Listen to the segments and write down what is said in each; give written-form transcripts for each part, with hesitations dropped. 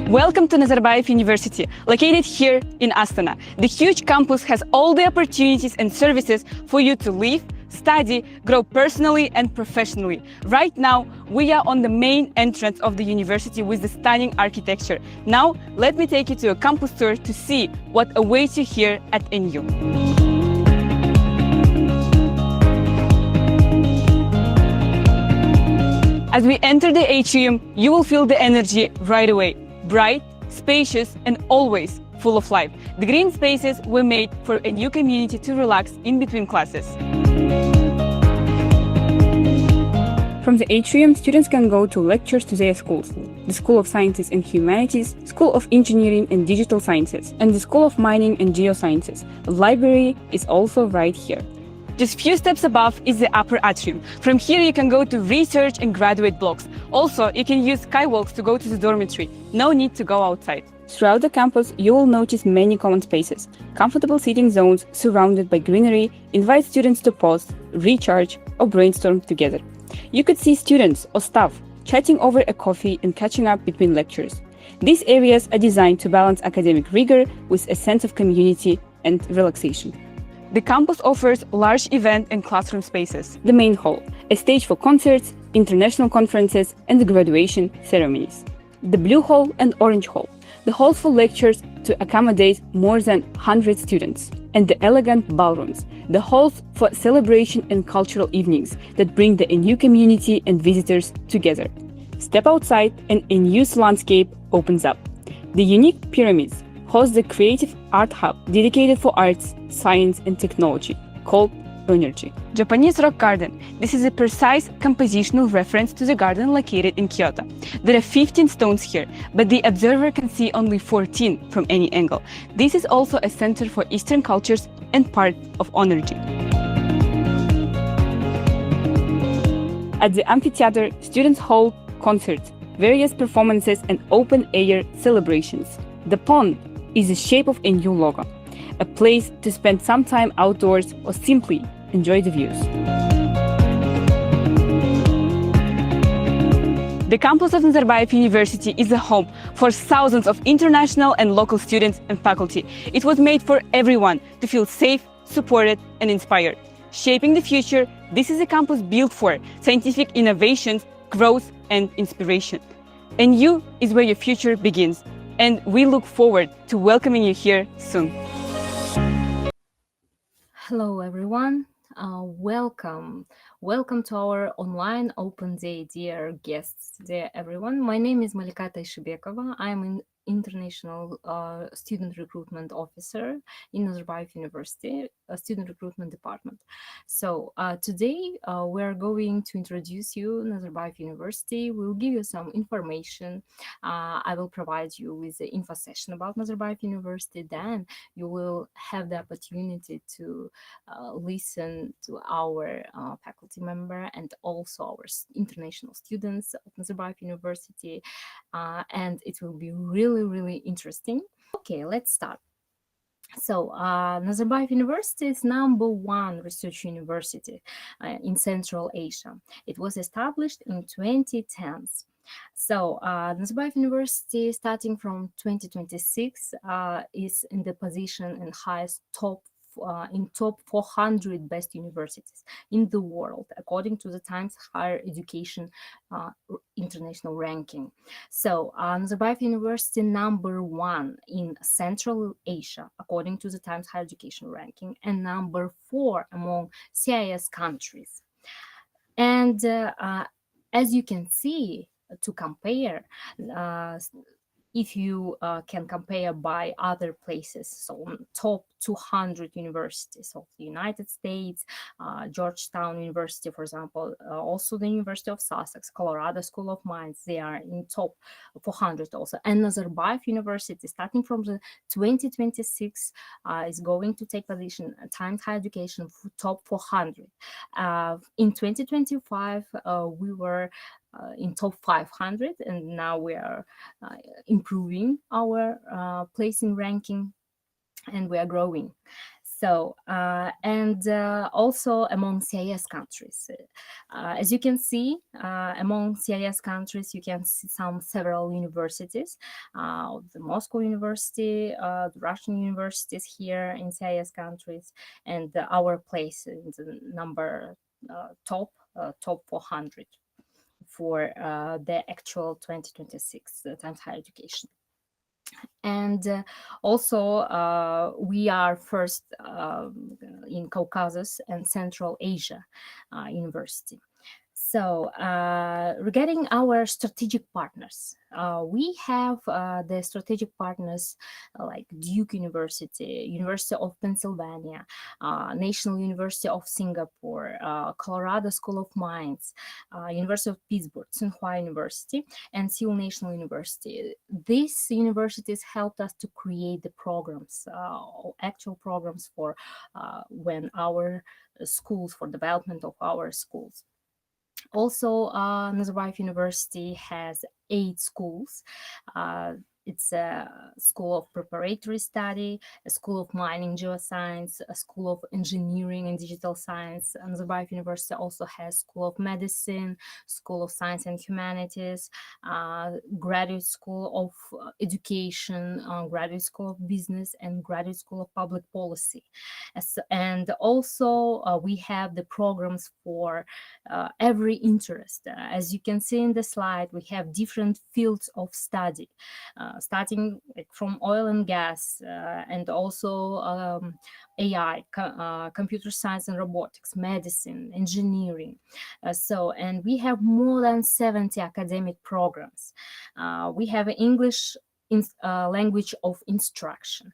Welcome to Nazarbayev University, located here in Astana. The huge campus has all the opportunities and services for you to live, study, grow personally and professionally. Right now, we are on the main entrance of the university with the stunning architecture. Now, let me take you to a campus tour to see what awaits you here at NU. As we enter the atrium, you will feel the energy right away. Bright, spacious, and always full of life. The green spaces were made for a new community to relax in between classes. From the atrium, students can go to lectures to their schools. The School of Sciences and Humanities, School of Engineering and Digital Sciences, and the School of Mining and Geosciences. The library is also right here. Just few steps above is the upper atrium. From here you can go to research and graduate blocks. Also, you can use skywalks to go to the dormitory. No need to go outside. Throughout the campus, you will notice many common spaces. Comfortable seating zones surrounded by greenery invite students to pause, recharge, or brainstorm together. You could see students or staff chatting over a coffee and catching up between lectures. These areas are designed to balance academic rigor with a sense of community and relaxation. The campus offers large event and classroom spaces. The main hall, a stage for concerts, international conferences, and the graduation ceremonies. The blue hall and orange hall, the halls for lectures to accommodate more than 100 students. And the elegant ballrooms, the halls for celebration and cultural evenings that bring the NU community and visitors together. Step outside and a new landscape opens up. The unique pyramids host the creative art hub dedicated for arts, science, and technology, called Energy. Japanese rock garden. This is a precise compositional reference to the garden located in Kyoto. There are 15 stones here, but the observer can see only 14 from any angle. This is also a center for Eastern cultures and part of Energy. At the amphitheater, students hold concerts, various performances, and open-air celebrations. The pond is the shape of a new logo, a place to spend some time outdoors or simply enjoy the views. The campus of Nazarbayev University is a home for thousands of international and local students and faculty. It was made for everyone to feel safe, supported, and inspired. Shaping the future, this is a campus built for scientific innovations, growth, and inspiration. NU is where your future begins, and we look forward to welcoming you here soon. Hello, everyone. Welcome to our online open day, dear guests, dear everyone. My name is Malika Taishibekova. I'm an international student recruitment officer in Nazarbayev University, a student recruitment department. So today we're going to introduce you Nazarbayev University. We'll give you some information. I will provide you with the info session about Nazarbayev University. Then you will have the opportunity to listen to our faculty member and also our international students of Nazarbayev University, and it will be really interesting. Okay, let's start. So Nazarbayev University is #1 research university in Central Asia. It was established in 2010. So Nazarbayev University, starting from 2026, is in the position and highest top 400 best universities in the world, according to the Times Higher Education International Ranking. So Nazarbayev University #1 in Central Asia, according to the Times Higher Education Ranking, and #4 among CIS countries. And as you can see, to compare, if you can compare by other places, so top 200 universities of the United States, Georgetown University, for example, also the University of Sussex, Colorado School of Mines, they are in top 400 also. And Nazarbayev University, starting from the 2026, is going to take position Times Higher Education top 400. In 2025, we were in top 500, and now we are improving our placing ranking, and we are growing. So, and also among CIS countries. As you can see, among CIS countries, you can see several universities, the Moscow University, the Russian universities here in CIS countries, and our place in the number top 400 for the actual 2026 Times Higher Education. And also, we are first in Caucasus and Central Asia University. So, regarding our strategic partners, we have the strategic partners like Duke University, University of Pennsylvania, National University of Singapore, Colorado School of Mines, University of Pittsburgh, Tsinghua University, and Seoul National University. These universities helped us to create the programs, actual programs for when our schools, for development of our schools. Also, Nazarbayev University has 8 schools. It's a school of preparatory study, a school of mining geoscience, a school of engineering and digital science. Nazarbayev University also has school of medicine, school of science and humanities, graduate school of education, graduate school of business, and graduate school of public policy. And also we have the programs for every interest. As you can see in the slide, we have different fields of study. Starting from oil and gas, and also AI, computer science and robotics, medicine, engineering. And we have more than 70 academic programs. We have English language of instruction.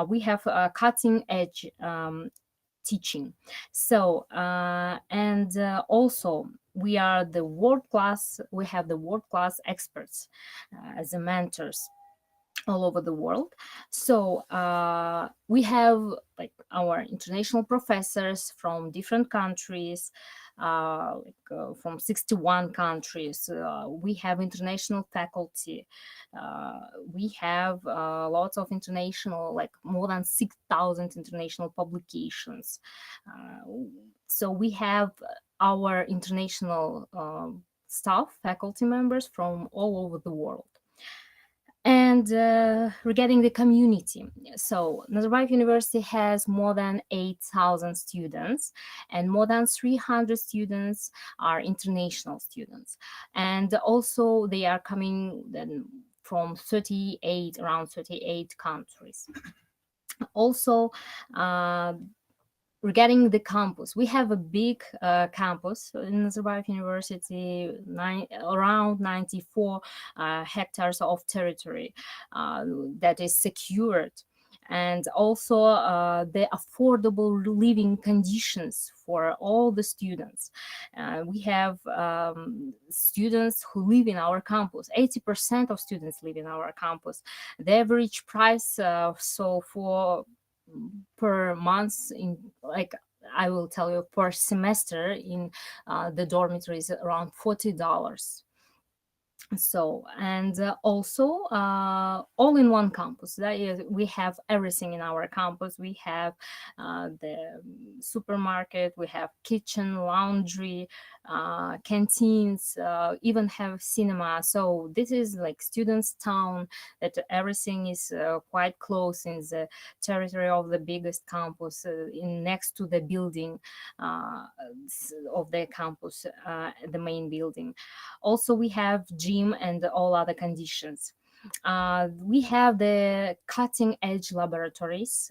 We have cutting edge teaching. So, and also we have the world-class experts as the mentors all over the world. So we have like our international professors from different countries, from 61 countries. We have international faculty. We have lots of international, like more than 6,000 international publications. So we have our international staff, faculty members from all over the world. And regarding the community, so Nazarbayev University has more than 8,000 students, and more than 300 students are international students. And also they are coming then from around 38 countries. Also, regarding the campus, we have a big campus in Nazarbayev University, around 94 hectares of territory that is secured. And also the affordable living conditions for all the students. We have students who live in our campus. 80% of students live in our campus. The average price, so for per month, in like I will tell you, per semester in the dormitory is around $40. So, and also all in one campus. That is, we have everything in our campus. We have the supermarket, we have kitchen, laundry, canteens, even have cinema. So this is like students' town, that everything is quite close in the territory of the biggest campus, in next to the building of the campus, the main building. Also, we have gym and all other conditions. We have the cutting edge laboratories,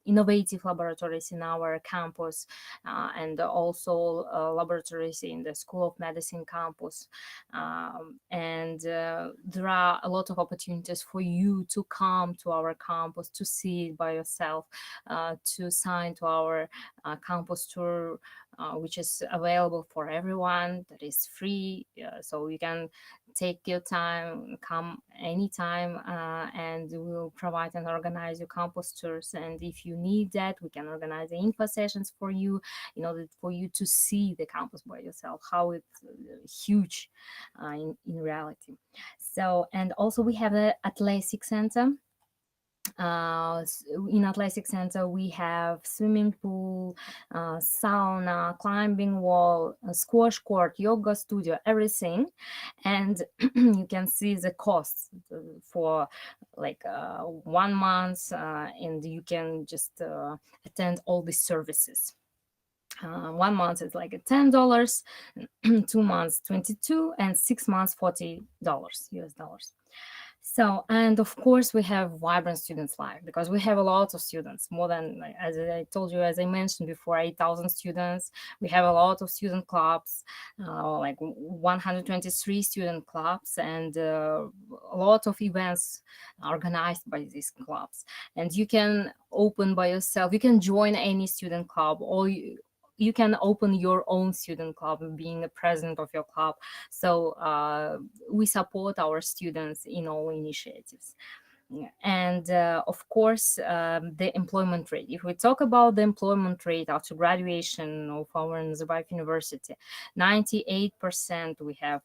innovative laboratories in our campus, and also laboratories in the School of Medicine campus. And there are a lot of opportunities for you to come to our campus, to see it by yourself, to sign to our campus tour, which is available for everyone, that is free. So you can take your time, come anytime, and we'll provide and organize your campus tours. And if you need that, we can organize the info sessions for you in order for you to see the campus by yourself, how it's huge in reality. So, and also we have the athletic center. In Athletic Center, we have swimming pool, sauna, climbing wall, squash court, yoga studio, everything. And you can see the costs for like 1 month, and you can just attend all these services. 1 month is like $10, 2 months $22, and 6 months $40 US dollars. So, and of course, we have vibrant students' life because we have a lot of students, more than, as I told you, as I mentioned before, 8,000 students. We have a lot of student clubs, like 123 student clubs, and a lot of events organized by these clubs. And you can open by yourself, you can join any student club, or you can open your own student club, being the president of your club. So we support our students in all initiatives. And of course, the employment rate. If we talk about the employment rate after graduation of our Nazarbayev University, 98% we have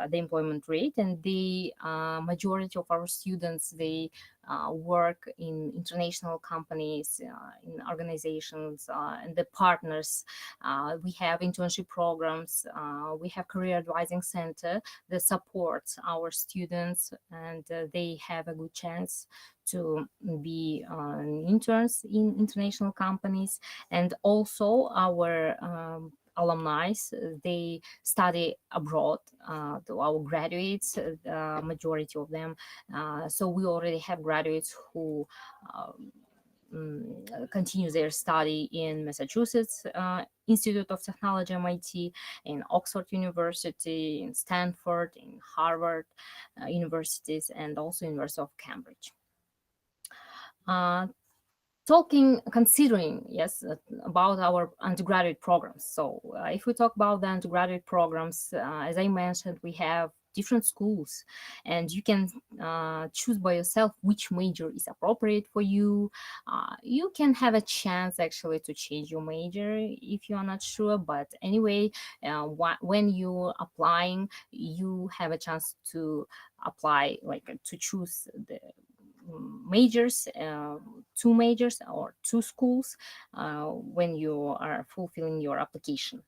the employment rate, and the majority of our students, they work in international companies, in organizations, and the partners. We have internship programs. We have career advising center that supports our students, and they have a good chance to be interns in international companies. And also our alumni, they study abroad, our graduates, majority of them. So we already have graduates who continue their study in Massachusetts Institute of Technology, MIT, in Oxford University, in Stanford, in Harvard universities, and also University of Cambridge. Considering, yes, about our undergraduate programs. So if we talk about the undergraduate programs, as I mentioned, we have different schools, and you can choose by yourself which major is appropriate for you. You can have a chance actually to change your major if you are not sure, but anyway, when you're applying, you have a chance to apply, like to choose the majors, 2 majors or 2 schools when you are fulfilling your application.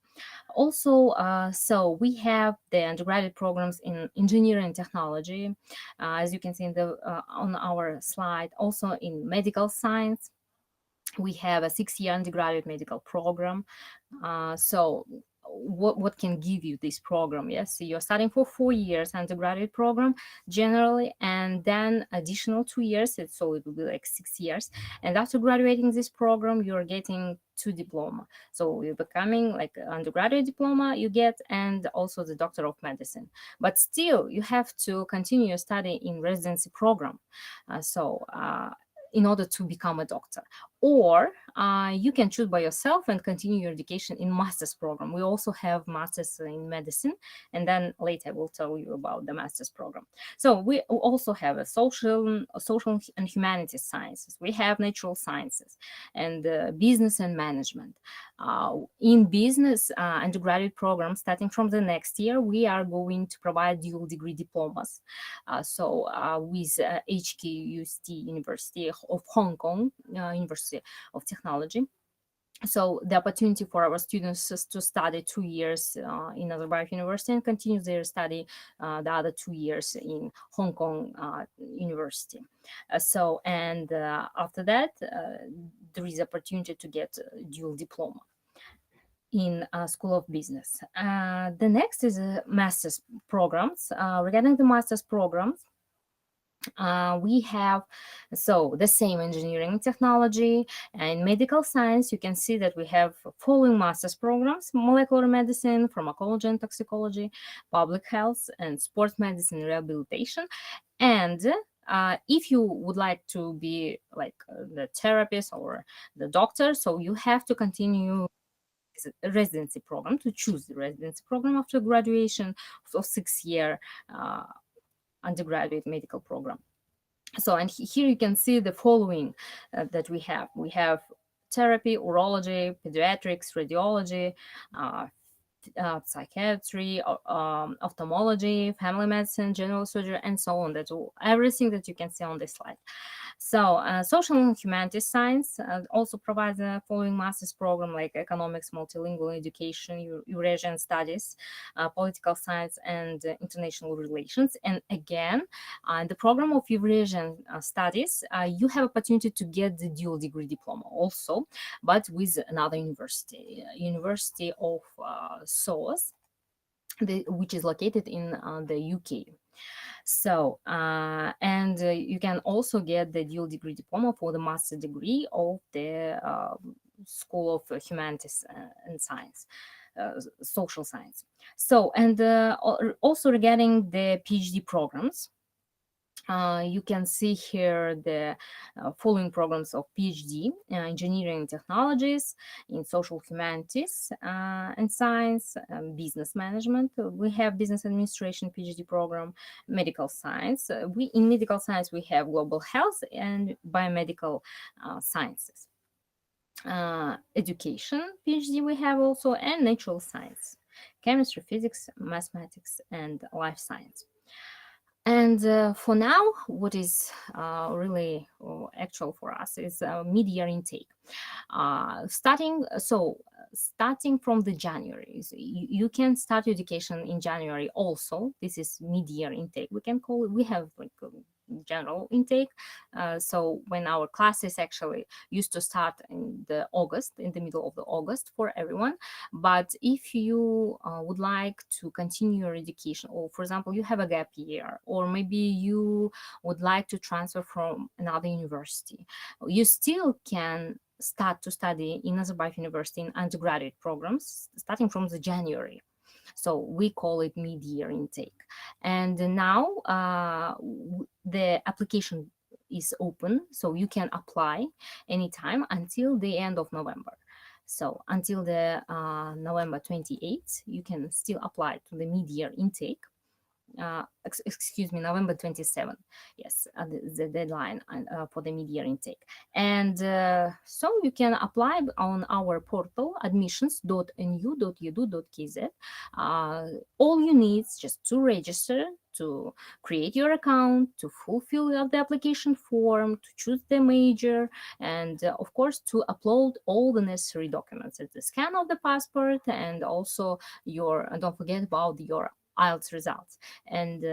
Also, so we have the undergraduate programs in engineering and technology, as you can see in the on our slide. Also in medical science, we have a 6-year undergraduate medical program. So what can give you this program? Yes, so you're studying for 4 years undergraduate program generally, and then additional 2 years, so it will be like 6 years. And after graduating this program, you're getting 2 diploma. So you're becoming like undergraduate diploma you get, and also the Doctor of Medicine. But still, you have to continue your study in residency program. In order to become a doctor. Or you can choose by yourself and continue your education in master's program. We also have masters in medicine, and then later I will tell you about the master's program. So we also have a social and humanities sciences. We have natural sciences and business and management. In business undergraduate program, starting from the next year, we are going to provide dual degree diplomas. With HKUST University of Hong Kong, University of Technology. So the opportunity for our students is to study 2 years in Nazarbayev University and continue their study the other 2 years in Hong Kong University. After that, there is opportunity to get a dual diploma in School of Business. The next is master's programs. Regarding the master's programs, we have the same engineering technology and medical science. You can see that we have following master's programs: molecular medicine, pharmacology and toxicology, public health, and sports medicine rehabilitation. And if you would like to be like the therapist or the doctor, so you have to continue residency program, to choose the residency program after graduation of 6-year undergraduate medical program. So, and here you can see the following that we have. We have therapy, urology, pediatrics, radiology, psychiatry, ophthalmology, family medicine, general surgery, and so on. That's everything that you can see on this slide. So social and humanities science also provides the following master's program like economics, multilingual education, Eurasian studies, political science, and international relations. And again, in the program of Eurasian studies, you have opportunity to get the dual degree diploma also, but with another university, University of SOAS, which is located in the UK. So, and you can also get the dual degree diploma for the master degree of the School of Humanities and Science, Social Science. So, and also regarding the PhD programs, you can see here the following programs of PhD: engineering and technologies, in social humanities and science, business management. We have business administration PhD program, medical science. In medical science we have global health and biomedical sciences. Education PhD we have also, and natural science, chemistry, physics, mathematics, and life science. And for now, what is really actual for us is mid-year intake. Starting from the January, so you can start your education in January also. This is mid-year intake. We can call it, we have like general intake. So when our classes actually used to start in the middle of the August for everyone. But if you would like to continue your education, or for example, you have a gap year, or maybe you would like to transfer from another university, you still can start to study in Nazarbayev University in undergraduate programs starting from the January. So we call it mid-year intake. And now the application is open, so you can apply anytime until the end of November. So until the November 28th, you can still apply to the mid-year intake. November 27th. Yes, the deadline for the mid-year intake. And so you can apply on our portal, admissions.nu.edu.kz. All you need is just to register, to create your account, to fulfill the application form, to choose the major, and of course to upload all the necessary documents. It's the scan of the passport, and also don't forget about your IELTS results. And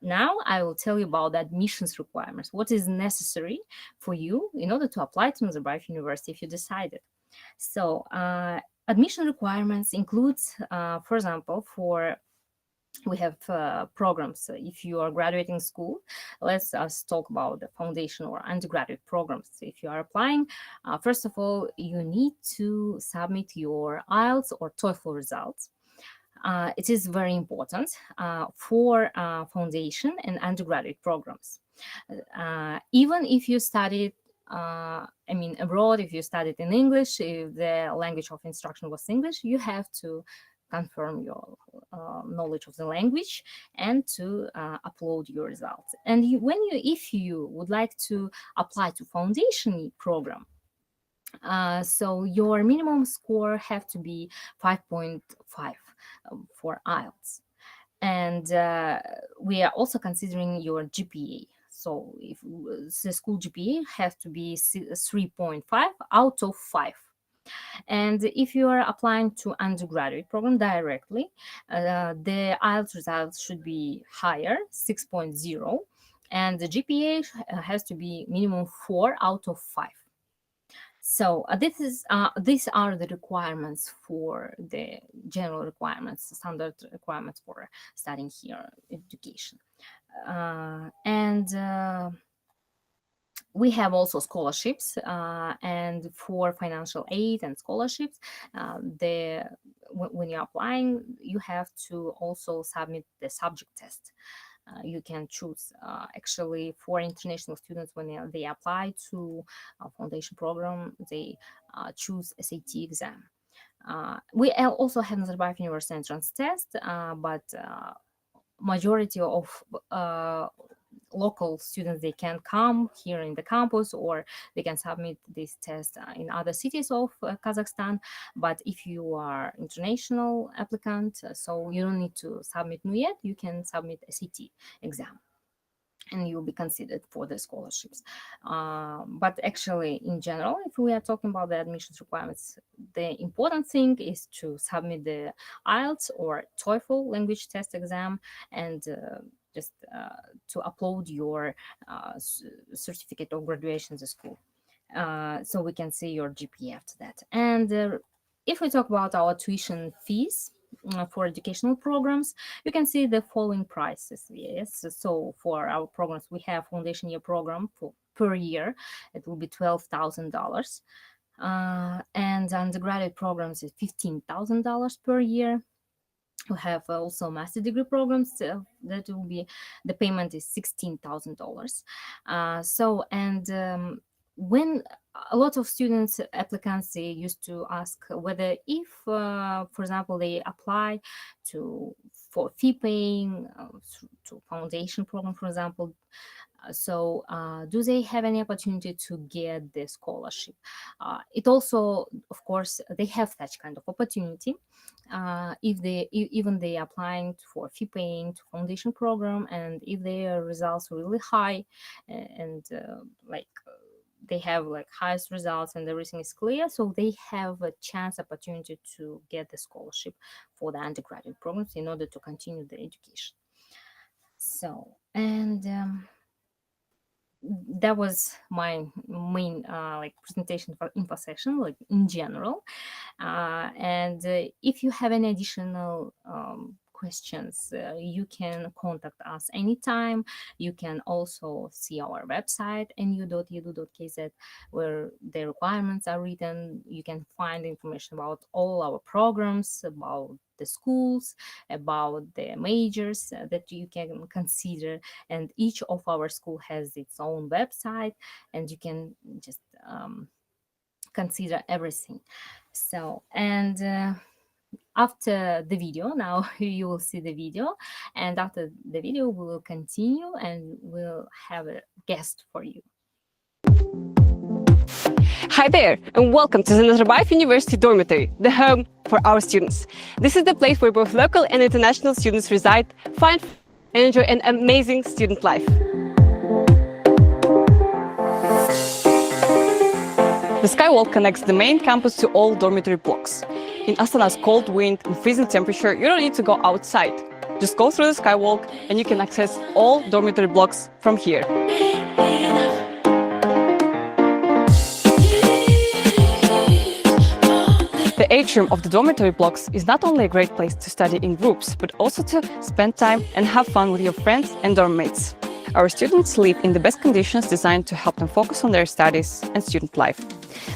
now I will tell you about the admissions requirements. What is necessary for you in order to apply to Nazarbayev University if you decided. So admission requirements includes, for example, we have programs. If you are graduating school, let's talk about the foundation or undergraduate programs. If you are applying, first of all, you need to submit your IELTS or TOEFL results. It is very important for foundation and undergraduate programs. Even if you studied abroad, if you studied in English, if the language of instruction was English, you have to confirm your knowledge of the language and to upload your results. And if you would like to apply to foundation program, so your minimum score have to be 5.5 for IELTS. And we are also considering your GPA. So if the school GPA has to be 3.5 out of 5. And if you are applying to undergraduate program directly, the IELTS results should be higher, 6.0, and the GPA has to be minimum 4 out of 5. So these are the requirements for the general requirements, standard requirements for studying here education. And we have also scholarships, and for financial aid and scholarships, when you're applying, you have to also submit the subject test. You can choose actually for international students when they apply to a foundation program, they choose SAT exam. We also have Nazarbayev University entrance test, but majority of local students, they can come here in the campus, or they can submit this test in other cities of Kazakhstan. But if you are international applicant, so you don't need to submit NUET, you can submit a SAT exam, and you'll be considered for the scholarships. But actually, in general, if we are talking about the admissions requirements, the important thing is to submit the IELTS or TOEFL language test exam, and just to upload your certificate of graduation to school. So we can see your GPA after that. And if we talk about our tuition fees, for educational programs, you can see the following prices. Yes, so for our programs, we have foundation year program per year. It will be $12,000, and undergraduate programs is $15,000 per year. We have also master degree programs that will be, the payment is $16,000. When a lot of students, applicants, they used to ask whether if, for example, they apply for fee paying to foundation program, for example, do they have any opportunity to get the scholarship? It also, of course, they have such kind of opportunity. If they applying for fee paying to foundation program, and if their results are really high, and they have like highest results and everything is clear, so they have a opportunity to get the scholarship for the undergraduate programs in order to continue the education. So, and that was my main presentation for info session, like in general. And if you have any additional questions, you can contact us anytime. You can also see our website nu.edu.kz, where the requirements are written. You can find information about all our programs, about the schools, about the majors that you can consider, and each of our school has its own website, and you can just consider everything. So, and after the video, now you will see the video, and after the video we will continue and we'll have a guest for you. Hi there, and welcome to the Nazarbayev University Dormitory, the home for our students. This is the place where both local and international students reside, find and enjoy an amazing student life. The skywalk connects the main campus to all dormitory blocks. In Astana's cold wind and freezing temperature, you don't need to go outside. Just go through the skywalk and you can access all dormitory blocks from here. The atrium of the dormitory blocks is not only a great place to study in groups, but also to spend time and have fun with your friends and dorm mates. Our students live in the best conditions designed to help them focus on their studies and student life.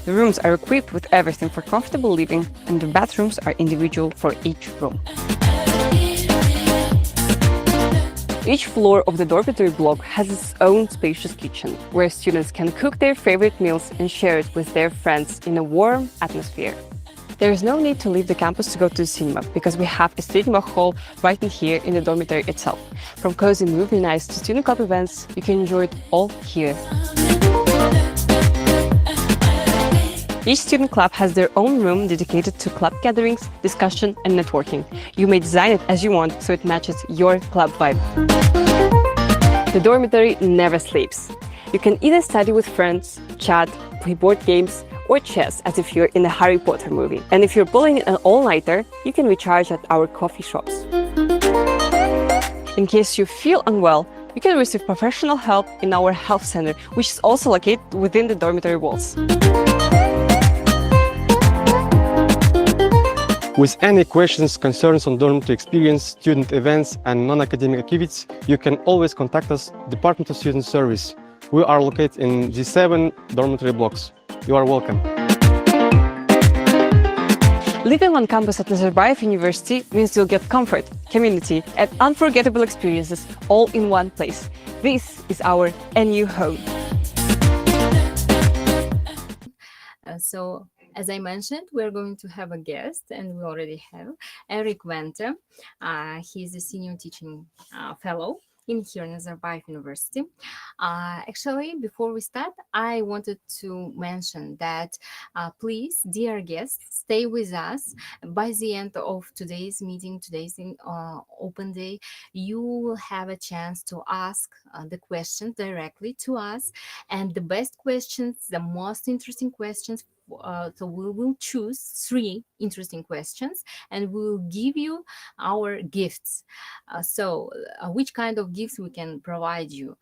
The rooms are equipped with everything for comfortable living, and the bathrooms are individual for each room. Each floor of the dormitory block has its own spacious kitchen, where students can cook their favorite meals and share it with their friends in a warm atmosphere. There is no need to leave the campus to go to the cinema, because we have a cinema hall right in here in the dormitory itself. From cozy movie nights to student club events, you can enjoy it all here. Each student club has their own room dedicated to club gatherings, discussion, and networking. You may design it as you want, so it matches your club vibe. The dormitory never sleeps. You can either study with friends, chat, play board games, or chess as if you're in a Harry Potter movie. And if you're pulling an all-nighter, you can recharge at our coffee shops. In case you feel unwell, you can receive professional help in our health center, which is also located within the dormitory walls. With any questions, concerns on dormitory experience, student events, and non-academic activities, you can always contact us, Department of Student Service. We are located in the 7 dormitory blocks. You are welcome. Living on campus at Nazarbayev University means you'll get comfort, community, and unforgettable experiences all in one place. This is our NU home. So, as I mentioned, we're going to have a guest, and we already have Eric Venti. He's a senior teaching fellow in here in Nazarbayev University. Actually, before we start, I wanted to mention that please, dear guests, stay with us. By the end of today's meeting, today's open day, you will have a chance to ask the questions directly to us, and the best questions, the most interesting questions. So we will choose 3 interesting questions and we'll give you our gifts. Which kind of gifts we can provide you?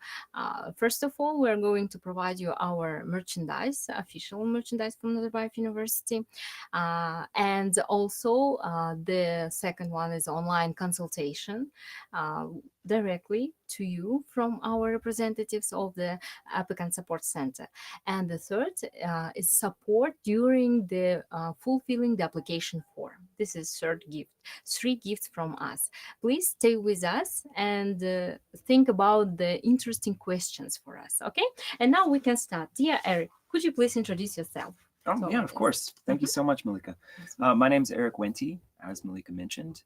First of all, we're going to provide you our merchandise, official merchandise from Nazarbayev University. And also the second one is online consultation directly to you from our representatives of the Applicant Support Center. And the third is support during the fulfilling the application form. This is third gift. 3 gifts from us. Please stay with us and think about the interesting questions for us, okay? And now we can start. Dear Eric, could you please introduce yourself? Oh, yeah, of course. Thank you so much, Malika. My name is Eric Wenti, as Malika mentioned.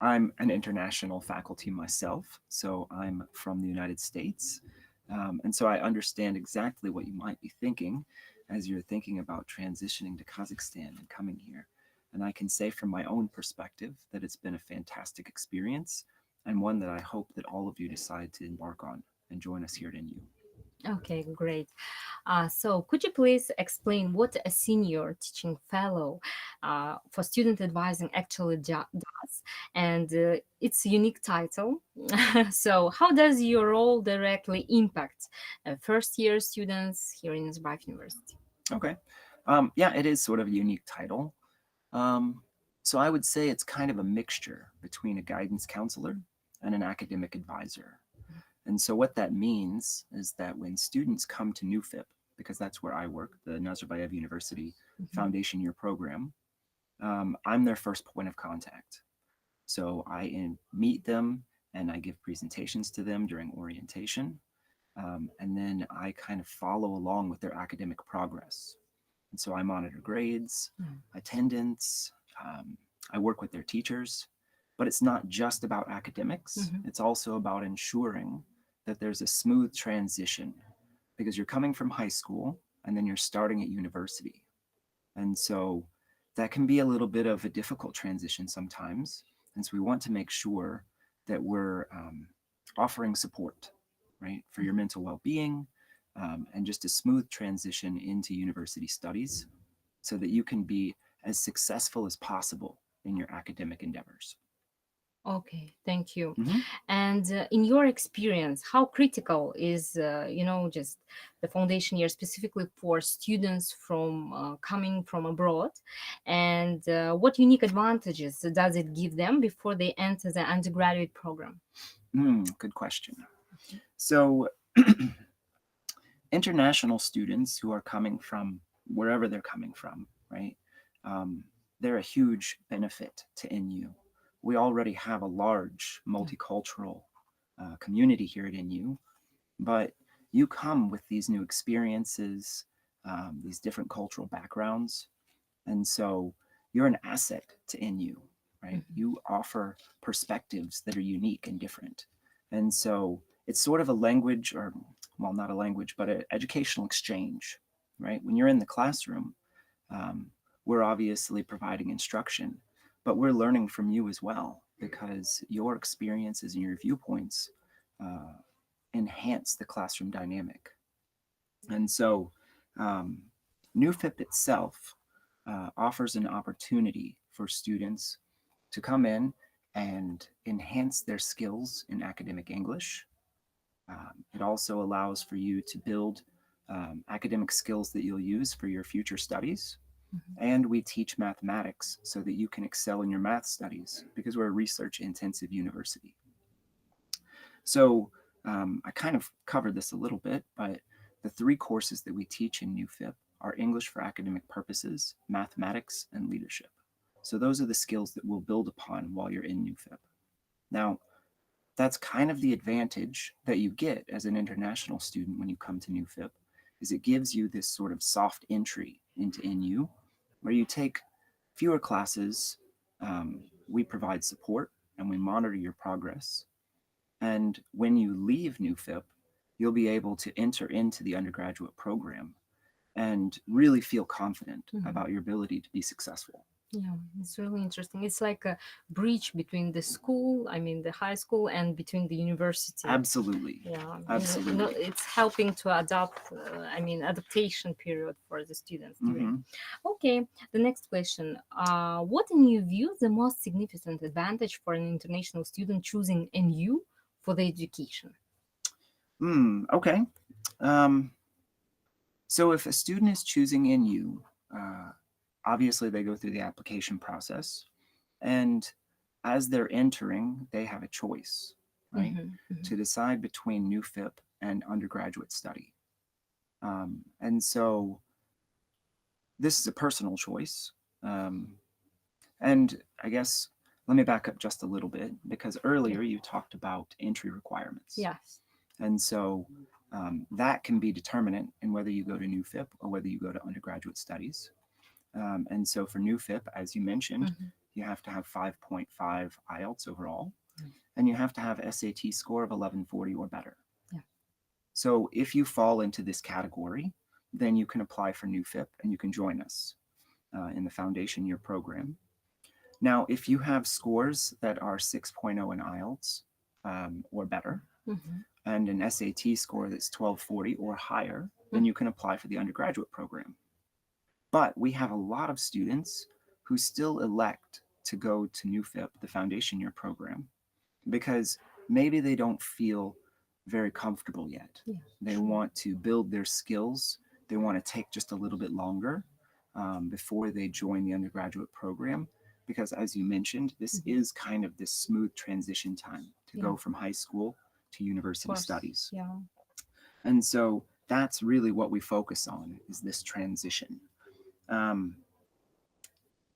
I'm an international faculty myself, so I'm from the United States. And so I understand exactly what you might be thinking as you're thinking about transitioning to Kazakhstan and coming here. And I can say from my own perspective that it's been a fantastic experience and one that I hope that all of you decide to embark on and join us here at NU. Okay, great. So could you please explain what a senior teaching fellow for student advising actually does, and its unique title? So how does your role directly impact first-year students here in Nazarbayev University? Okay. Yeah, it is sort of a unique title. So I would say it's kind of a mixture between a guidance counselor and an academic advisor. And so what that means is that when students come to NUFIP, because that's where I work, the Nazarbayev University Foundation Year Program, I'm their first point of contact. So I meet them and I give presentations to them during orientation. And then I kind of follow along with their academic progress. And so I monitor grades, attendance, I work with their teachers, but it's not just about academics. It's also about ensuring that there's a smooth transition, because you're coming from high school and then you're starting at university. And so that can be a little bit of a difficult transition sometimes. And so we want to make sure that we're offering support, right, for your mental well-being and just a smooth transition into university studies so that you can be as successful as possible in your academic endeavors. Okay, thank you. And in your experience, how critical is, just the foundation year specifically for students from coming from abroad? And what unique advantages does it give them before they enter the undergraduate program? Good question. So international students who are coming from wherever they're coming from, right? They're a huge benefit to NU. We already have a large multicultural community here at NU, but you come with these new experiences, these different cultural backgrounds, and so you're an asset to NU, right? You offer perspectives that are unique and different. And so it's sort of a language, or, well, not a language, but an educational exchange, right? When you're in the classroom, we're obviously providing instruction, but we're learning from you as well, because your experiences and your viewpoints enhance the classroom dynamic. And so NUFIP itself offers an opportunity for students to come in and enhance their skills in academic English. It also allows for you to build academic skills that you'll use for your future studies. And we teach mathematics so that you can excel in your math studies, because we're a research-intensive university. So I kind of covered this a little bit, but the 3 courses that we teach in NUFIP are English for academic purposes, mathematics, and leadership. So those are the skills that we'll build upon while you're in NUFIP. Now, that's kind of the advantage that you get as an international student when you come to NUFIP, is it gives you this sort of soft entry into NU, where you take fewer classes, we provide support, and we monitor your progress. And when you leave NUFIP, you'll be able to enter into the undergraduate program and really feel confident about your ability to be successful. Yeah, it's really interesting. It's like a bridge between the school, I mean, the high school, and between the university. Absolutely. Yeah, Absolutely. It's helping to adapt, adaptation period for the students. Okay, the next question. What, in your view, the most significant advantage for an international student choosing NU for the education? Okay. So if a student is choosing NU, obviously they go through the application process, and as they're entering, they have a choice, right, to decide between NUFIP and undergraduate study. And so this is a personal choice. And I guess, let me back up just a little bit, because earlier you talked about entry requirements. Yes. And so that can be determinant in whether you go to NUFIP or whether you go to undergraduate studies. And so for NUFIP, as you mentioned, you have to have 5.5 IELTS overall, and you have to have SAT score of 1140 or better. Yeah. So if you fall into this category, then you can apply for NUFIP and you can join us in the foundation year program. Now, if you have scores that are 6.0 in IELTS or better, and an SAT score that's 1240 or higher, then you can apply for the undergraduate program. But we have a lot of students who still elect to go to NUFIP, the foundation year program, because maybe they don't feel very comfortable yet. Yeah, they want to build their skills. They want to take just a little bit longer before they join the undergraduate program, because as you mentioned, this is kind of this smooth transition time to go from high school to university studies. Yeah. And so that's really what we focus on, is this transition.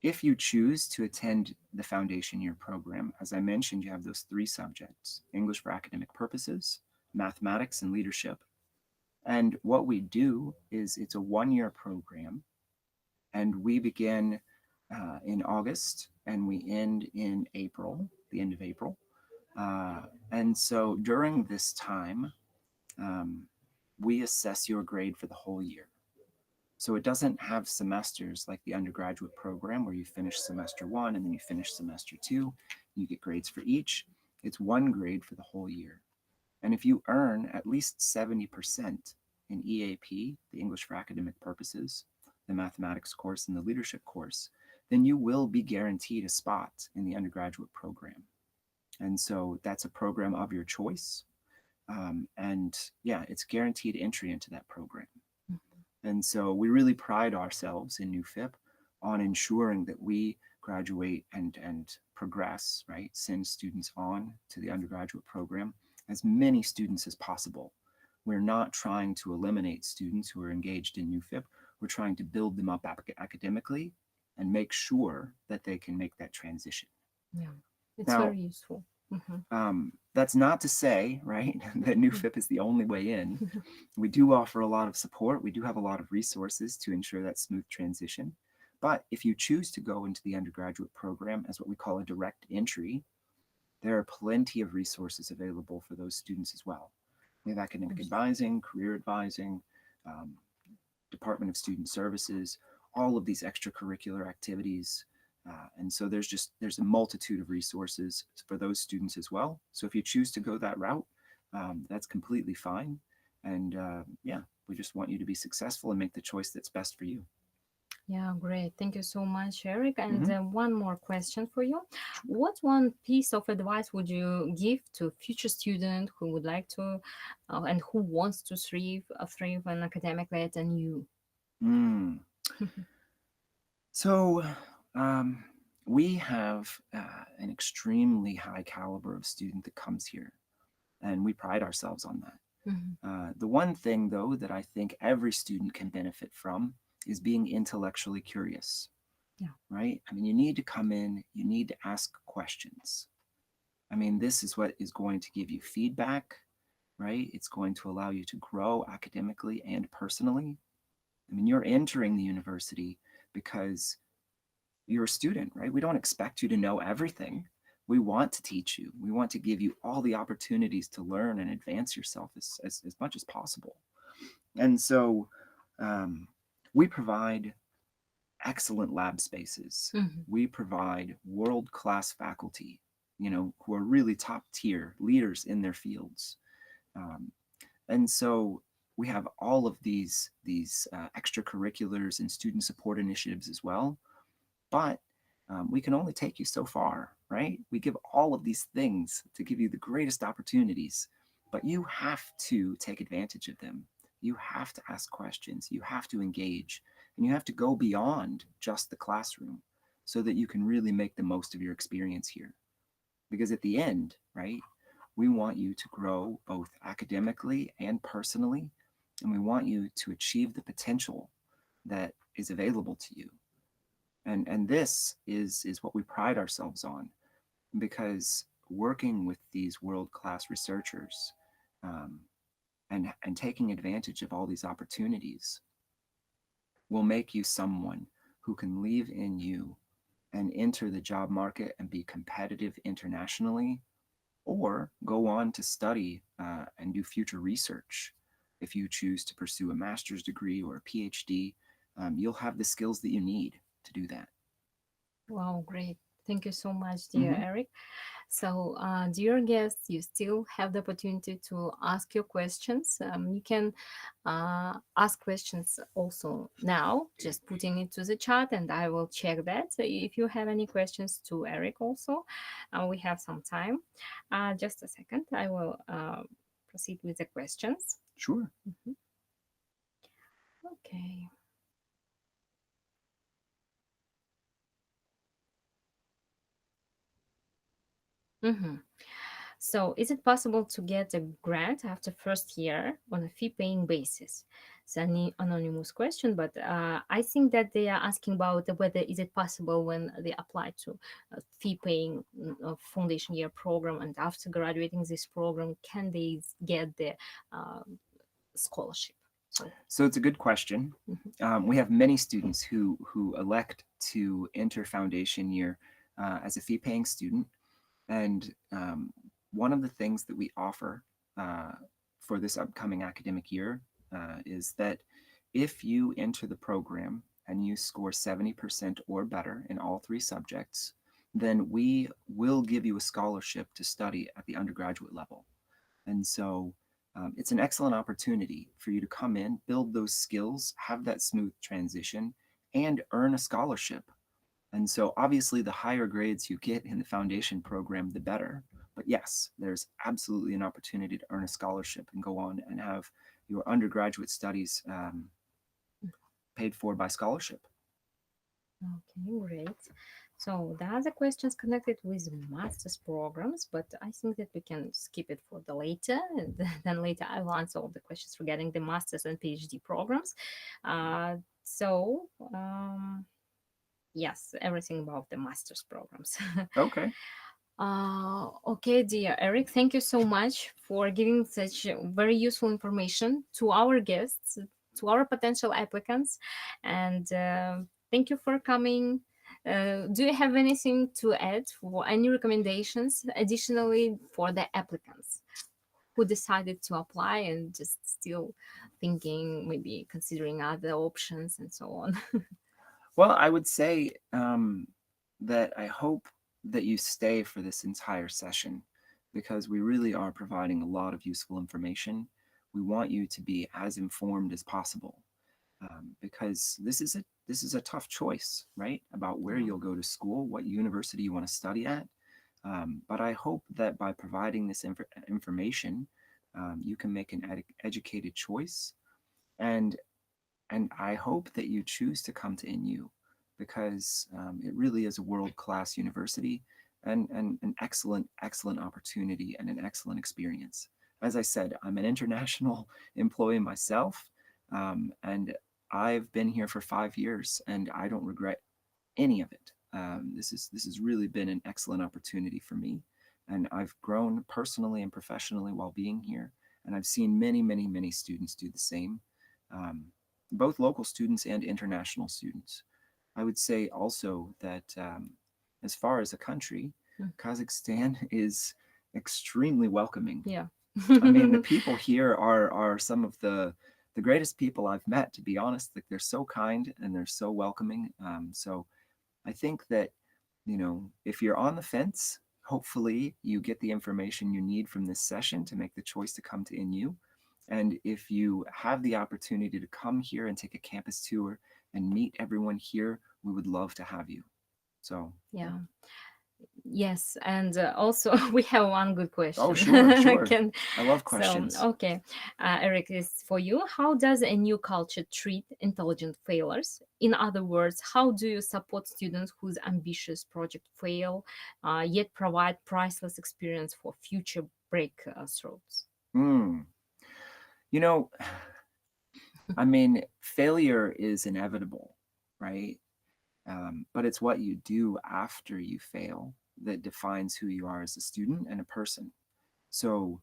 If you choose to attend the foundation year program, as I mentioned, you have those 3 subjects: English for academic purposes, mathematics, and leadership. And what we do is it's a 1-year program, and we begin in August and we end in April, the end of April. And so during this time, we assess your grade for the whole year. So it doesn't have semesters like the undergraduate program where you finish semester 1 and then you finish semester 2, you get grades for each. It's 1 grade for the whole year. And if you earn at least 70% in EAP, the English for academic purposes, the mathematics course, and the leadership course, then you will be guaranteed a spot in the undergraduate program. And so that's a program of your choice. And yeah, it's guaranteed entry into that program. And so we really pride ourselves in NUFIP on ensuring that we graduate and progress, right, send students on to the undergraduate program, as many students as possible. We're not trying to eliminate students who are engaged in NUFIP. We're trying to build them up academically and make sure that they can make that transition. Yeah, it's very useful. That's not to say, right, that NUFIP is the only way in. We do offer a lot of support. We do have a lot of resources to ensure that smooth transition. But if you choose to go into the undergraduate program as what we call a direct entry, there are plenty of resources available for those students as well. We have academic advising, career advising, Department of Student Services, all of these extracurricular activities. And so there's a multitude of resources for those students as well. So if you choose to go that route, that's completely fine. And yeah, we just want you to be successful and make the choice that's best for you. Yeah, great. Thank you so much, Eric. And one more question for you. What one piece of advice would you give to a future student who would like to and who wants to thrive and academically at NU? So we have an extremely high caliber of student that comes here, and we pride ourselves on that. The one thing, though, that I think every student can benefit from is being intellectually curious. Yeah. Right? I mean, you need to come in, you need to ask questions. I mean, this is what is going to give you feedback, right? It's going to allow you to grow academically and personally. I mean, you're entering the university because you're a student, right? We don't expect you to know everything, We want to teach you. We want to give you all the opportunities to learn and advance yourself as much as possible. And so we provide excellent lab spaces. We provide world-class faculty, who are really top tier leaders in their fields. And so we have all of these extracurriculars and student support initiatives as well. But we can only take you so far, right? We give all of these things to give you the greatest opportunities, but you have to take advantage of them. You have to ask questions, you have to engage, and you have to go beyond just the classroom so that you can really make the most of your experience here. Because at the end, right, we want you to grow both academically and personally, and we want you to achieve the potential that is available to you. And this is what we pride ourselves on, because working with these world-class researchers and taking advantage of all these opportunities will make you someone who can leave in you and enter the job market and be competitive internationally, or go on to study and do future research. If you choose to pursue a master's degree or a PhD, you'll have the skills that you need to do that. Wow, great. Thank you so much, dear Eric. So, dear guests, you still have the opportunity to ask your questions. You can ask questions also now, just putting it to the chat, and I will check that. So if you have any questions to Eric also, we have some time. Just a second, I will proceed with the questions. Sure. Okay. So, is it possible to get a grant after first year on a fee-paying basis? It's an anonymous question, but I think that they are asking about whether is it possible when they apply to a fee-paying foundation year program, and after graduating this program, can they get the scholarship? So it's a good question. We have many students who elect to enter foundation year as a fee-paying student. And one of the things that we offer for this upcoming academic year is that if you enter the program and you score 70% or better in all three subjects, then we will give you a scholarship to study at the undergraduate level. And so it's an excellent opportunity for you to come in, build those skills, have that smooth transition, and earn a scholarship. And so obviously the higher grades you get in the foundation program, the better. But yes, there's absolutely an opportunity to earn a scholarship and go on and have your undergraduate studies paid for by scholarship. Okay, great. So the other questions connected with master's programs, but I think that we can skip it for the later. And then later I will answer all the questions regarding the master's and PhD programs. Yes, everything about the master's programs. Okay. Okay, dear Eric, thank you so much for giving such very useful information to our guests, to our potential applicants, and thank you for coming. Do you have anything to add, for any recommendations additionally for the applicants who decided to apply and just still thinking, maybe considering other options and so on? Well, I would say that I hope that you stay for this entire session, because we really are providing a lot of useful information. We want you to be as informed as possible, because this is a tough choice, right? About where you'll go to school, what university you want to study at. But I hope that by providing this information, you can make an educated choice. And I hope that you choose to come to NU, because it really is a world-class university and an excellent opportunity and an excellent experience. As I said, I'm an international employee myself, and I've been here for 5 years, and I don't regret any of it. This has really been an excellent opportunity for me, and I've grown personally and professionally while being here, and I've seen many students do the same, both local students and international students. I would say also that as far as a country, Kazakhstan is extremely welcoming. Yeah. I mean, the people here are some of the greatest people I've met, to be honest. Like, they're so kind and they're so welcoming. So I think that, you know, if you're on the fence, hopefully you get the information you need from this session to make the choice to come to NU. And if you have the opportunity to come here and take a campus tour and meet everyone here, we would love to have you. So Yeah. Yes, and also we have one good question. Oh, sure, sure. Can- I love questions. So, okay, Eric, is for you. How does a new culture treat intelligent failures? In other words, how do you support students whose ambitious project fail, yet provide priceless experience for future breakthroughs? You know, I mean, failure is inevitable, right? But it's what you do after you fail that defines who you are as a student and a person. So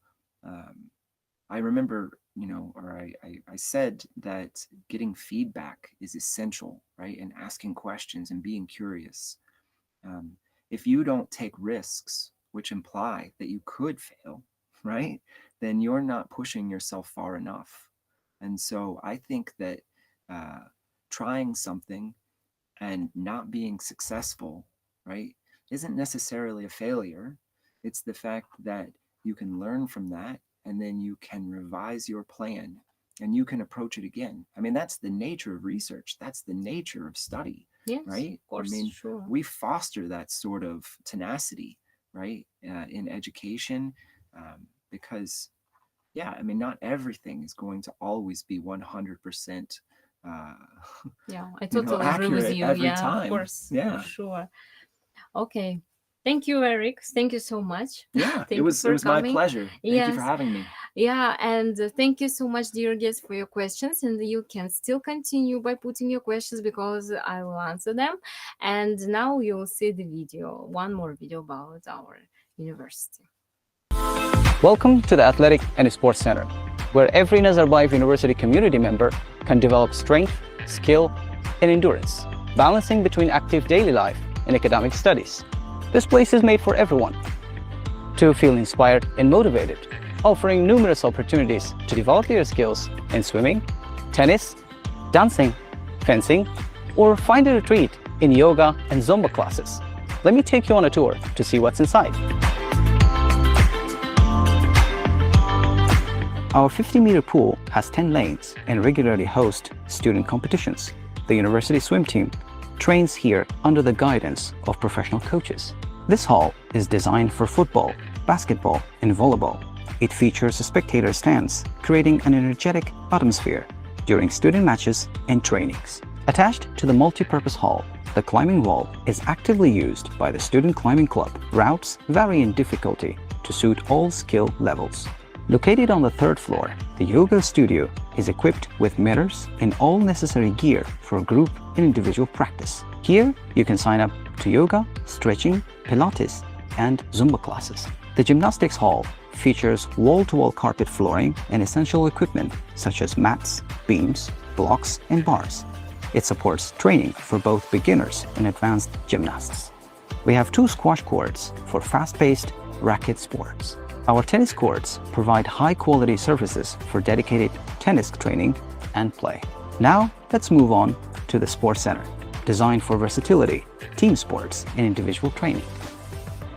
I remember, you know, or I said that getting feedback is essential, right? And asking questions and being curious. If you don't take risks, which imply that you could fail, right? Then you're not pushing yourself far enough. And so I think that trying something and not being successful, right, isn't necessarily a failure. It's the fact that you can learn from that, and then you can revise your plan and you can approach it again. I mean, that's the nature of research. That's the nature of study, Yes, right? of course, I mean, sure. we foster that sort of tenacity, right, in education, because, yeah, I mean, not everything is going to always be 100% Yeah, I you know, totally agree with accurate you. every Yeah, time. of course. Yeah. For sure. Okay. Thank you, Eric. Thank you so much. Yeah, Thank it you was for my coming. pleasure. Thank you for Yes. having me. Yeah, and thank you so much, dear guests, for your questions. And you can still continue by putting your questions because I will answer them. And now you'll see the video, one more video about our university. Welcome to the Athletic and Sports Center, where every Nazarbayev University community member can develop strength, skill, and endurance, balancing between active daily life and academic studies. This place is made for everyone to feel inspired and motivated, offering numerous opportunities to develop your skills in swimming, tennis, dancing, fencing, or find a retreat in yoga and Zumba classes. Let me take you on a tour to see what's inside. Our 50-meter pool has 10 lanes and regularly hosts student competitions. The university swim team trains here under the guidance of professional coaches. This hall is designed for football, basketball, and volleyball. It features a spectator stands, creating an energetic atmosphere during student matches and trainings. Attached to the multi-purpose hall, the climbing wall is actively used by the Student Climbing Club. Routes vary in difficulty to suit all skill levels. Located on the 3rd floor, the yoga studio is equipped with mirrors and all necessary gear for group and individual practice. Here, you can sign up to yoga, stretching, Pilates, and Zumba classes. The gymnastics hall features wall-to-wall carpet flooring and essential equipment such as mats, beams, blocks, and bars. It supports training for both beginners and advanced gymnasts. We have 2 squash courts for fast-paced racket sports. Our tennis courts provide high-quality surfaces for dedicated tennis training and play. Now, let's move on to the Sports Center, designed for versatility, team sports, and individual training.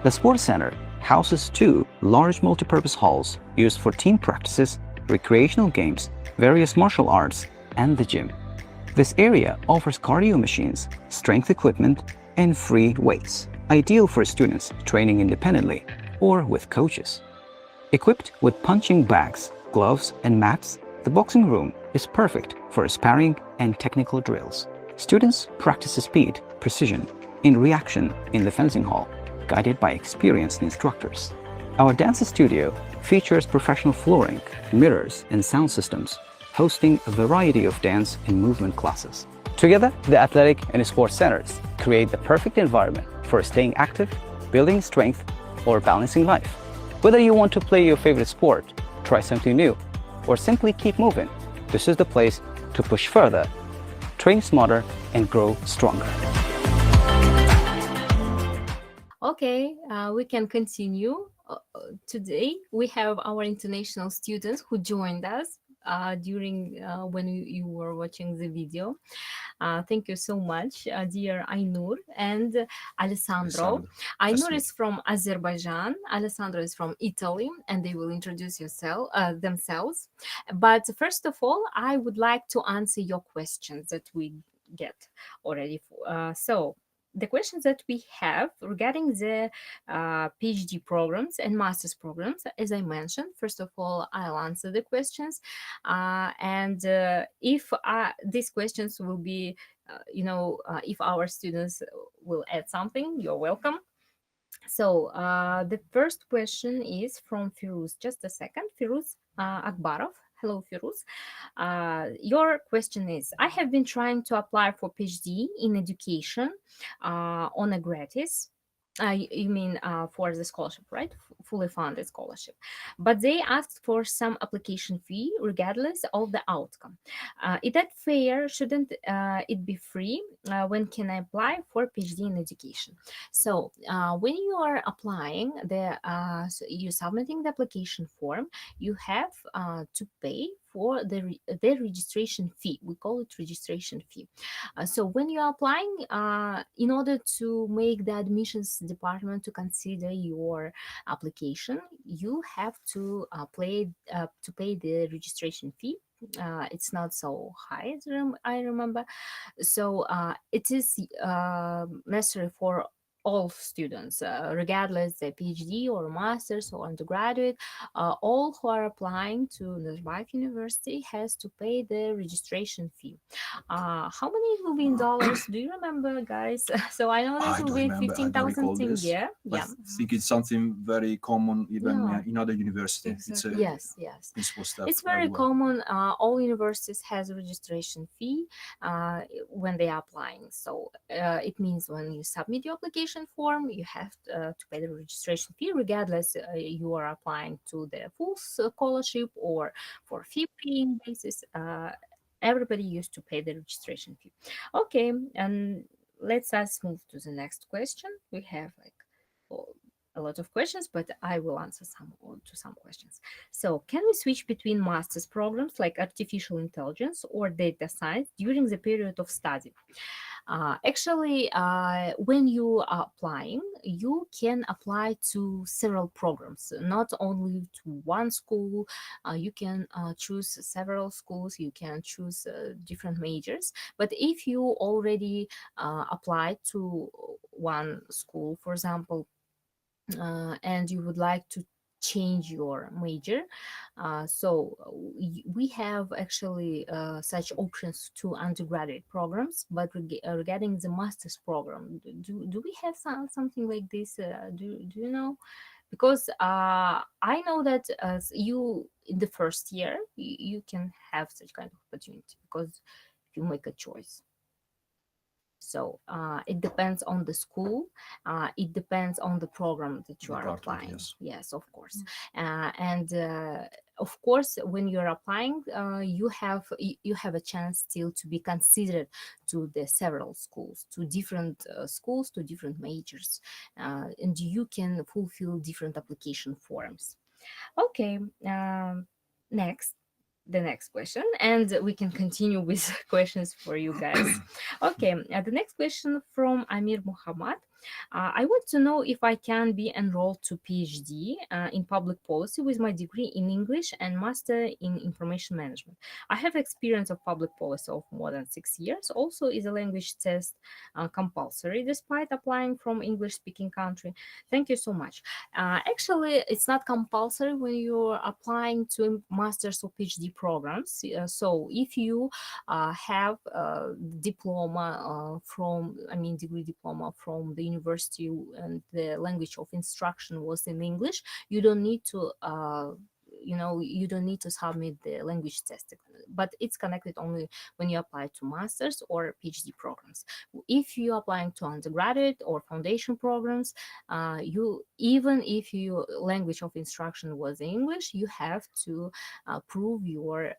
The Sports Center houses 2 large multipurpose halls used for team practices, recreational games, various martial arts, and the gym. This area offers cardio machines, strength equipment, and free weights, ideal for students training independently or with coaches. Equipped with punching bags, gloves, and mats, the boxing room is perfect for sparring and technical drills. Students practice speed, precision, and reaction in the fencing hall, guided by experienced instructors. Our dance studio features professional flooring, mirrors, and sound systems, hosting a variety of dance and movement classes. Together, the athletic and sports centers create the perfect environment for staying active, building strength, or balancing life. Whether you want to play your favorite sport, try something new, or simply keep moving, this is the place to push further, train smarter, and grow stronger. Okay, we can continue. Today we have our international students who joined us during when you were watching the video. Thank you so much, dear Aynur and Alessandro. Aynur is from Azerbaijan, Alessandro is from Italy, and they will introduce themselves. But first of all, I would like to answer your questions that we get already. So the questions that we have regarding the PhD programs and master's programs, as I mentioned, first of all, I'll answer the questions. And if these questions will be, if our students will add something, you're welcome. So the first question is from Firuz. Just a second. Firuz Akbarov. Hello, Firuz. Your question is, I have been trying to apply for PhD in education on a gratis. You mean for the scholarship, right? Fully funded scholarship. But they asked for some application fee regardless of the outcome. Is that fair? Shouldn't it be free? When can I apply for PhD in education? So when you are applying, you're submitting the application form, you have to pay for the registration fee. We call it registration fee. So when you're applying, in order to make the admissions department to consider your application, you have to pay the registration fee. It's not so high, I remember. So it is necessary for all students, regardless the PhD or master's or undergraduate, all who are applying to Nazarbayev University has to pay the registration fee. How many it will be in dollars? Do you remember, guys? So I know that will be 15,000 tenge. Yeah, I think it's something very common even in other universities. Exactly. Yes. It's very common. All universities has a registration fee when they are applying. So it means when you submit your application form, you have to pay the registration fee, regardless you are applying to the full scholarship or for fee paying basis. Everybody used to pay the registration fee. Okay, and let's move to the next question. We have a lot of questions, but I will answer some questions. So, can we switch between master's programs like artificial intelligence or data science during the period of study? Actually, when you are applying, you can apply to several programs, not only to one school. You can choose several schools, you can choose different majors. But if you already applied to one school, for example, and you would like to change your major, so we have actually such options to undergraduate programs. But regarding the master's program, do we have something like this? Do you know? Because I know that you in the first year you can have such kind of opportunity because you make a choice. So it depends on the school. It depends on the program that you are applying. Yes, of course. And of course, when you're applying, you have a chance still to be considered to the several schools, to different schools, to different majors, and you can fulfill different application forms. Okay. Next. The next question, and we can continue with questions for you guys. Okay, the next question from Amir Muhammad. I want to know if I can be enrolled to PhD in public policy with my degree in English and master in information management. I have experience of public policy of more than 6 years. Also, is a language test compulsory despite applying from English-speaking country? Thank you so much. Actually, it's not compulsory when you're applying to master's or PhD programs. So if you have a diploma degree diploma from the university and the language of instruction was in English, you don't need to you don't need to submit the language test, but it's connected only when you apply to master's or PhD programs. If you're applying to undergraduate or foundation programs, even if your language of instruction was English, you have to prove your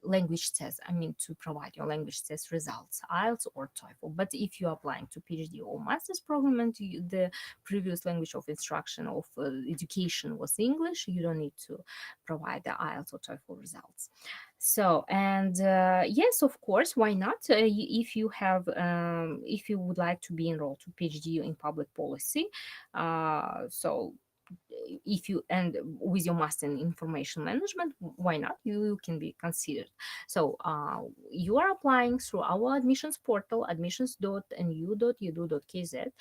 language test, I mean, to provide your language test results, IELTS or TOEFL. But if you're applying to PhD or master's program and the previous language of instruction of education was English, you don't need to provide the IELTS or TOEFL results. So, and yes, of course, why not? If you have, if you would like to be enrolled to PhD in public policy, so if you and with your master in information management, why not? You can be considered. So you are applying through our admissions portal, admissions.nu.edu.kz,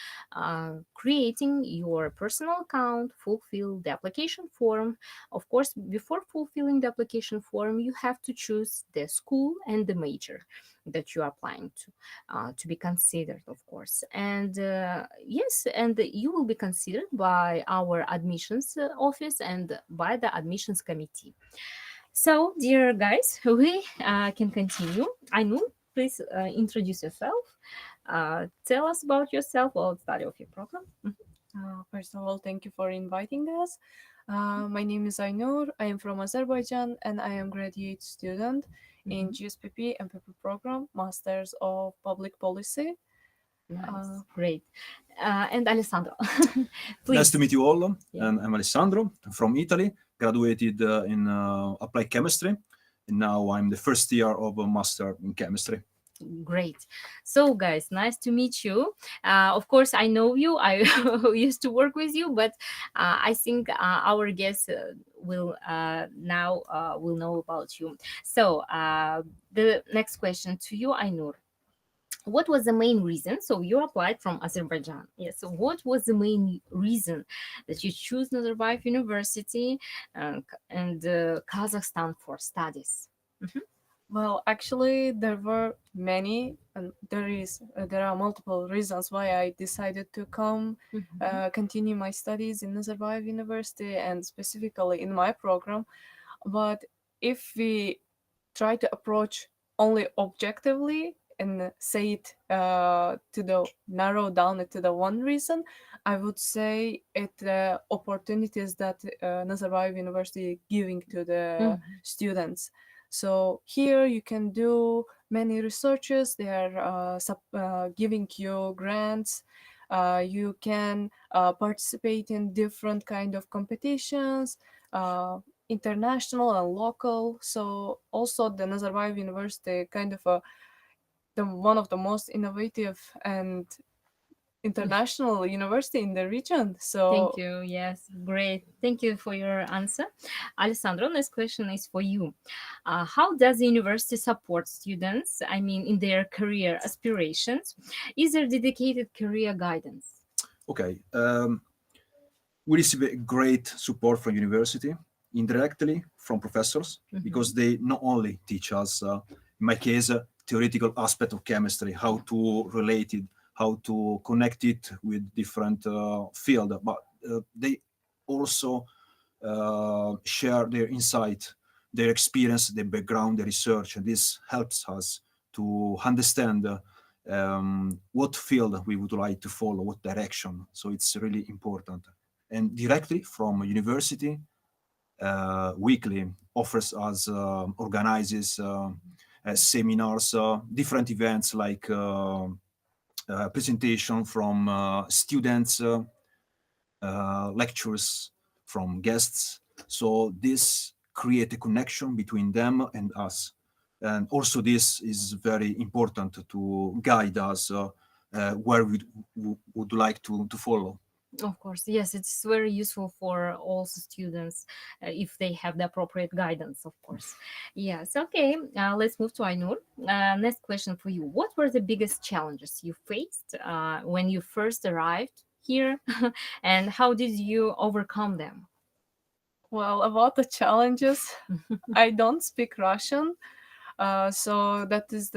creating your personal account, fulfill the application form. Of course, before fulfilling the application form, you have to choose the school and the major that you are applying to be considered, of course. And yes, and you will be considered by our admissions office and by the admissions committee. So, dear guys, we can continue. Aynur, please introduce yourself. Tell us about yourself or study of your program. First of all, thank you for inviting us. My name is Aynur. I am from Azerbaijan and I am graduate student in GSPP and PP program, Masters of Public Policy. Nice. Great. And Alessandro, please. Nice to meet you all. Yeah. I'm Alessandro from Italy, graduated in applied chemistry. And now I'm the first year of a master in chemistry. Great. So guys, nice to meet you. Of course, I know you. I used to work with you, but I think our guests will now will know about you. So the next question to you, Aynur. What was the main reason? So you applied from Azerbaijan. Yes. So what was the main reason that you choose Nazarbayev University and Kazakhstan for studies? Well, actually, there were many, and there are multiple reasons why I decided to come, continue my studies in Nazarbayev University and specifically in my program. But if we try to approach only objectively and say it narrow down it to the one reason, I would say it the opportunities that Nazarbayev University giving to the students. So here you can do many researches. They are giving you grants. You can participate in different kind of competitions, international and local. So also the Nazarbayev University kind of one of the most innovative and international university in the region. So thank you. Yes, great. Thank you for your answer. Alessandro, next question is for you. How does the university support students, I mean, in their career aspirations? Is there dedicated career guidance? Okay. We receive great support from university, indirectly from professors, because they not only teach us, in my case, theoretical aspect of chemistry, how to relate it, how to connect it with different field, but they also share their insight, their experience, their background, their research, and this helps us to understand what field we would like to follow, what direction. So it's really important. And directly from university, weekly offers us, organizes seminars, different events like presentation from students, lectures from guests. So this create a connection between them and us. And also this is very important to guide us where we would like to follow. Of course, yes, it's very useful for all students if they have the appropriate guidance, of course. Yes, okay, let's move to Aynur. Next question for you. What were the biggest challenges you faced when you first arrived here and how did you overcome them? Well, about the challenges, I don't speak Russian. So that is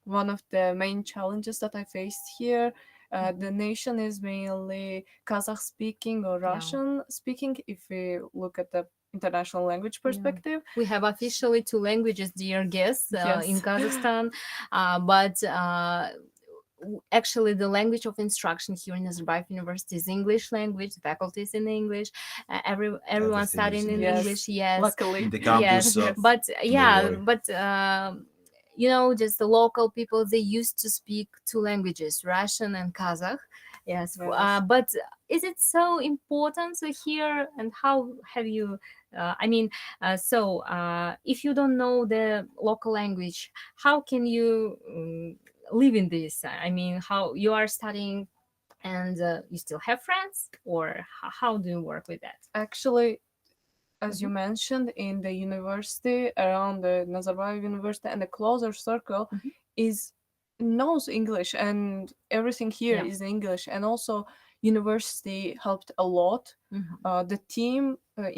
one of the main challenges that I faced here. The nation is mainly Kazakh speaking or Russian speaking if we look at the international language perspective. We have officially 2 languages, dear guests, Yes. in Kazakhstan, but actually the language of instruction here in Nazarbayev University is English language. The faculty is in English. Everyone Everything studying is in Yes. English. Yes. Luckily. In the campus, Yes, but yeah, worry. but you know, just the local people, they used to speak two languages, Russian and Kazakh. Yes, Yes. but is it so important to hear? And how have you? If you don't know the local language, how can you live in this? I mean, how you are studying, and you still have friends, or how do you work with that? Actually, as you mentioned, in the university, around the Nazarbayev University, and the closer circle is knows English, and everything here Yeah. is English. And also, university helped a lot. The team, the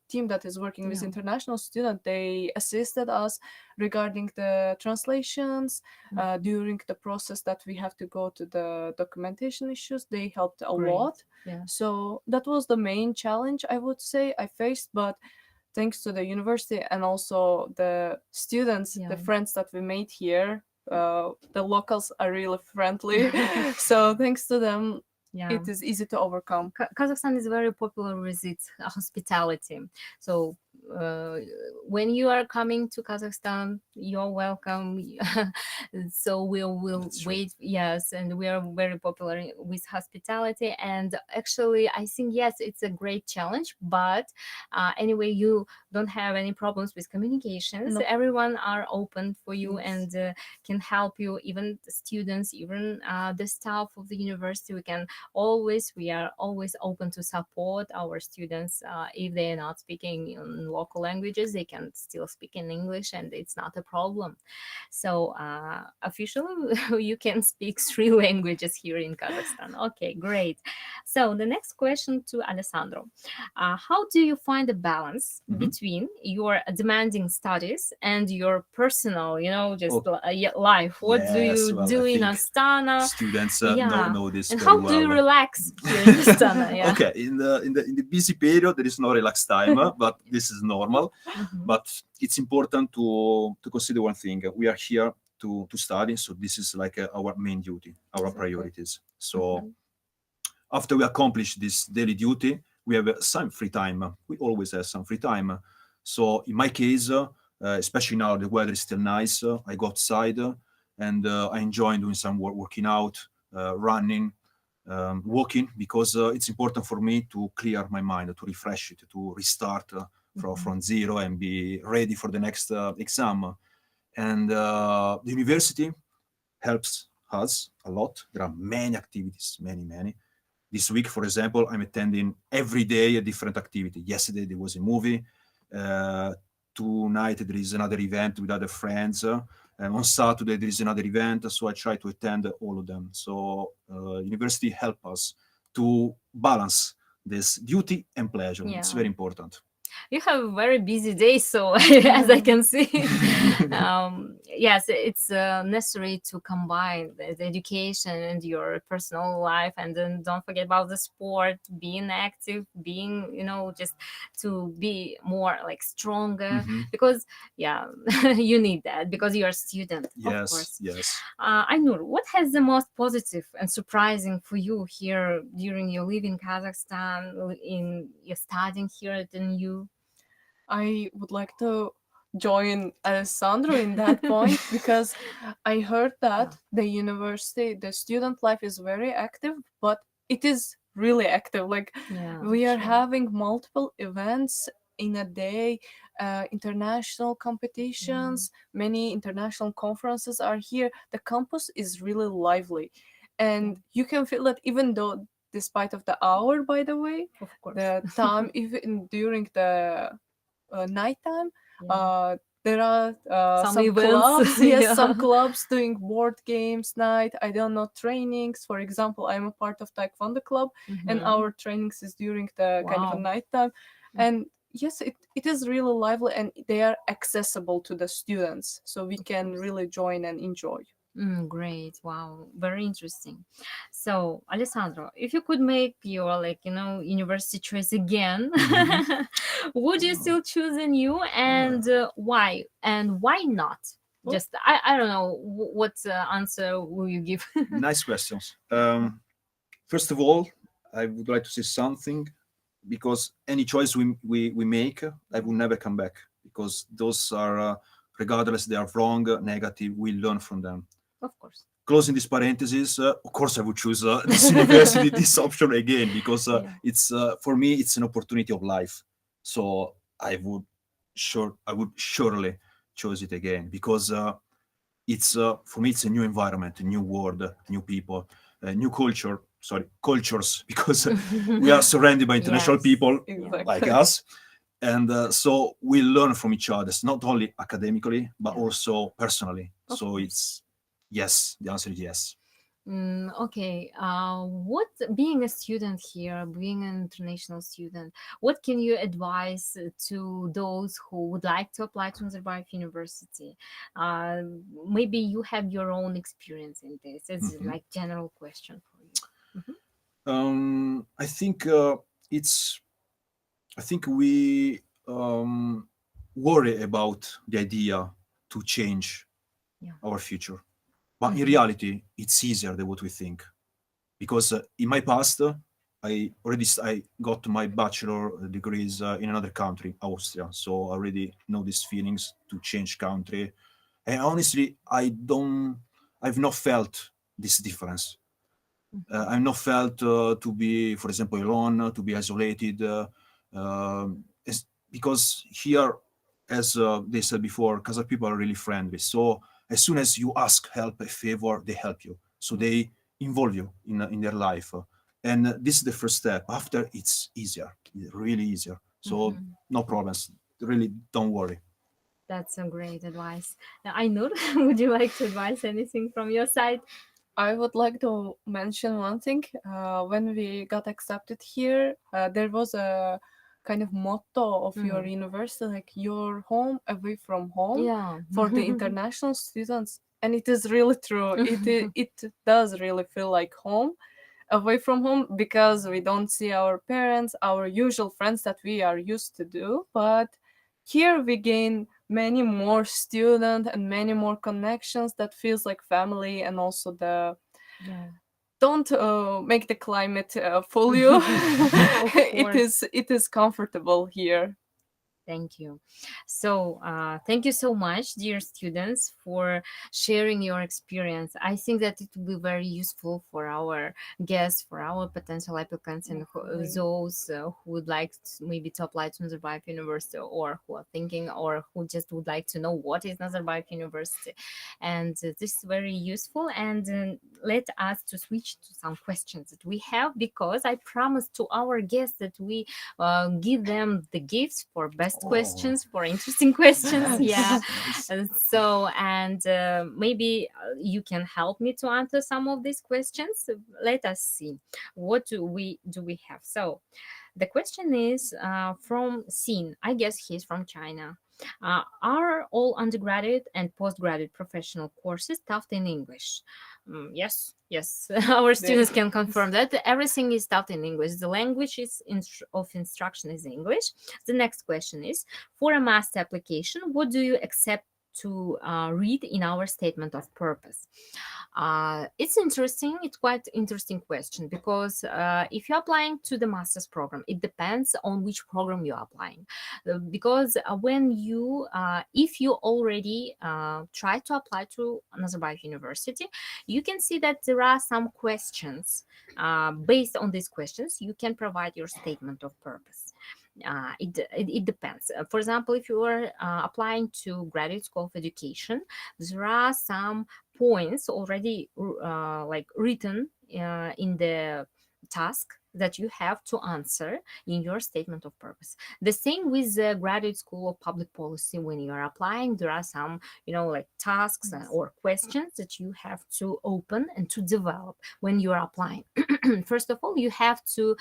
team that is working with Yeah. international students, they assisted us regarding the translations during the process that we have to go to the documentation issues. They helped a Great. lot. Yeah. So that was the main challenge, I would say, I faced. But thanks to the university and also the students, Yeah. the friends that we made here, the locals are really friendly. So thanks to them, Yeah. it is easy to overcome. Kazakhstan is very popular with its hospitality. So when you are coming to Kazakhstan, you're welcome. So we'll That's true. wait. Yes, and we are very popular with hospitality. And actually, I think yes, it's a great challenge. But anyway, you don't have any problems with communications. No. Everyone are open for you Yes. and can help you. Even the students, even the staff of the university. We are always open to support our students. If they are not speaking in local languages, they can still speak in English, and it's not a problem. So officially, you can speak 3 languages here in Kazakhstan. Okay, great. So the next question to Alessandro. How do you find a balance between your demanding studies and your personal, life? What do Yes, you well, do I in think Astana? Students Yeah. know this And very how well. do you relax here in Astana? Yeah. Okay, in the busy period there is no relaxed time, but this is normal. But it's important to consider one thing. We are here to study, so this is like our main duty, our priorities. So after we accomplish this daily duty, we have some free time. We always have some free time. So in my case, especially now the weather is still nice, I go outside and I enjoy doing some working out, running, walking, because it's important for me to clear my mind, to refresh it, to restart from zero and be ready for the next exam. And the university helps us a lot. There are many activities, many. This week, for example, I'm attending every day a different activity. Yesterday there was a movie. Tonight there is another event with other friends. And on Saturday there is another event. So I try to attend all of them. So university help us to balance this duty and pleasure. Yeah. It's very important. You have a very busy day, so as I can see, yes, it's necessary to combine the education and your personal life, and then don't forget about the sport, being active, being, just to be more like stronger, because you need that because you're a student, of course. Yes. Aynur, what has the most positive and surprising for you here during your live in Kazakhstan, in your studying here at the NU? I would like to join Alessandro in that point because I heard that the university, the student life is very active, but it is really active. Like we are having multiple events in a day, international competitions, many international conferences are here. The campus is really lively, and you can feel that even though despite of the hour, by the way, of course, the time even during the nighttime, there are some clubs, some clubs doing board games night. I don't know, trainings. For example, I'm a part of Taekwondo club, and our trainings is during the kind of a nighttime. And yes, it is really lively, and they are accessible to the students, so we can really join and enjoy. Great. Wow. Very interesting. So, Alessandro, if you could make your, university choice again, would you still choose a new, and why? And why not? Just I don't know what answer will you give. Nice questions. First of all, I would like to say something, because any choice we make, I will never come back, because those are, regardless they are wrong, negative, we learn from them. Of course. Closing this parenthesis, of course I would choose this university, this option again, because it's for me it's an opportunity of life. So I would surely choose it again, because it's for me it's a new environment, a new world, new people, new cultures, because we are surrounded by international people like us, and so we learn from each other, not only academically but also personally. So it's yes, the answer is yes. Okay. What, being a student here, being an international student, what can you advise to those who would like to apply to Nazarbayev University? Maybe you have your own experience in this. It's like general question for you. I think we worry about the idea to change our future. But in reality, it's easier than what we think, because in my past, I got my bachelor degrees in another country, Austria. So I already know these feelings to change country. And honestly, I've not felt this difference. I've not felt to be, for example, alone, to be isolated, because here, as they said before, Kazakh people are really friendly. So as soon as you ask help, a favor, they help you. So they involve you in their life. And this is the first step. After, it's easier, really easier. So no problems. Really, don't worry. That's a great advice. Aynur, would you like to advise anything from your side? I would like to mention one thing. When we got accepted here, there was a kind of motto of your university, like your home away from home, for the international students. And it is really true. It does really feel like home, away from home, because we don't see our parents, our usual friends that we are used to do. But here we gain many more students and many more connections that feels like family. And also don't make the climate fool you. It is comfortable here. Thank you. So thank you so much, dear students, for sharing your experience. I think that it will be very useful for our guests, for our potential applicants, and those who would like maybe to apply to Nazarbayev University, or who are thinking, or who just would like to know what is Nazarbayev University. And this is very useful. And let us to switch to some questions that we have, because I promised to our guests that we give them the gifts for best questions, for interesting questions. And so, and maybe you can help me to answer some of these questions. Let us see, what do we have. So the question is from Xin. I guess he's from China. Are all undergraduate and postgraduate professional courses taught in English? Yes, our students can confirm that everything is taught in English. The language of instruction is English. The next question is, for a master application, what do you accept to read in our statement of purpose? It's interesting. It's quite interesting question, because if you're applying to the master's program, it depends on which program you're applying. Because when you, if you already try to apply to Nazarbayev University, you can see that there are some questions. Based on these questions, you can provide your statement of purpose. It depends. For example, if you are applying to graduate school of education, there are some points already like written in the task that you have to answer in your statement of purpose. The same with the graduate school of public policy. When you are applying, there are some, like tasks or questions that you have to open and to develop when you are applying. First of all, you have to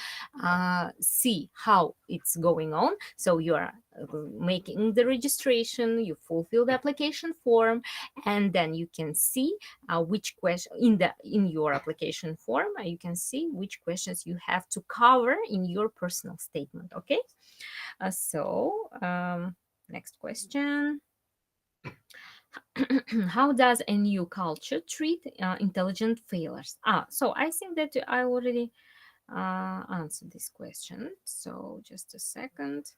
see how it's going on. So you are making the registration, you fulfill the application form, and then you can see which question in your application form, you can see which questions you have to cover in your personal statement. Okay, so next question. How does NU culture treat intelligent failures? So I think that I already answered this question. So just a second.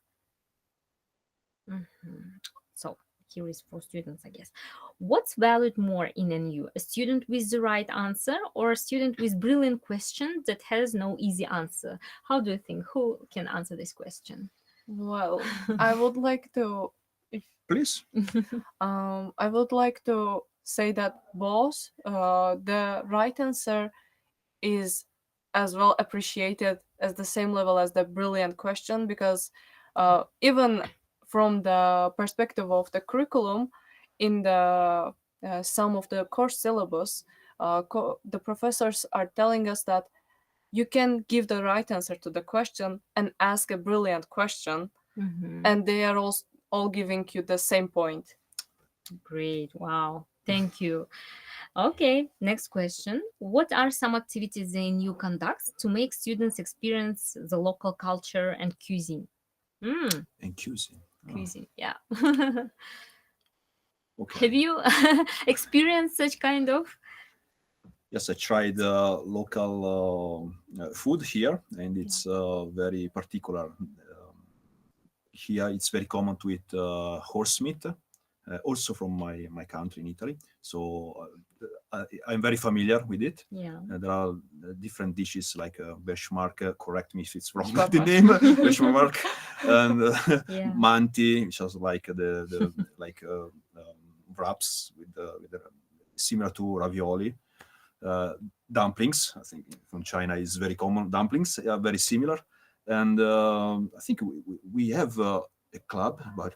So here is for students, I guess. What's valued more in NU? A student with the right answer or a student with brilliant question that has no easy answer? How do you think? Who can answer this question? Well, I would like to, Please. I would like to say that both the right answer is as well appreciated as the same level as the brilliant question, because even from the perspective of the curriculum, in the some of the course syllabus, the professors are telling us that you can give the right answer to the question and ask a brilliant question, and they are all giving you the same point. Great. Wow. Thank you. Okay, next question. What are some activities the NU conducts to make students experience the local culture and cuisine? And cuisine. Cuisine, yeah. Okay. Have you experienced such kind of? Yes, I tried local food here, and it's very particular. Here, it's very common to eat horse meat, also from my country in Italy. So I'm very familiar with it. Yeah. There are different dishes like benchmark, correct me if it's wrong the name, benchmark, and manti, which is like the like wraps with the similar to ravioli. Dumplings, I think from China is very common. Dumplings are very similar, and I think we have a club about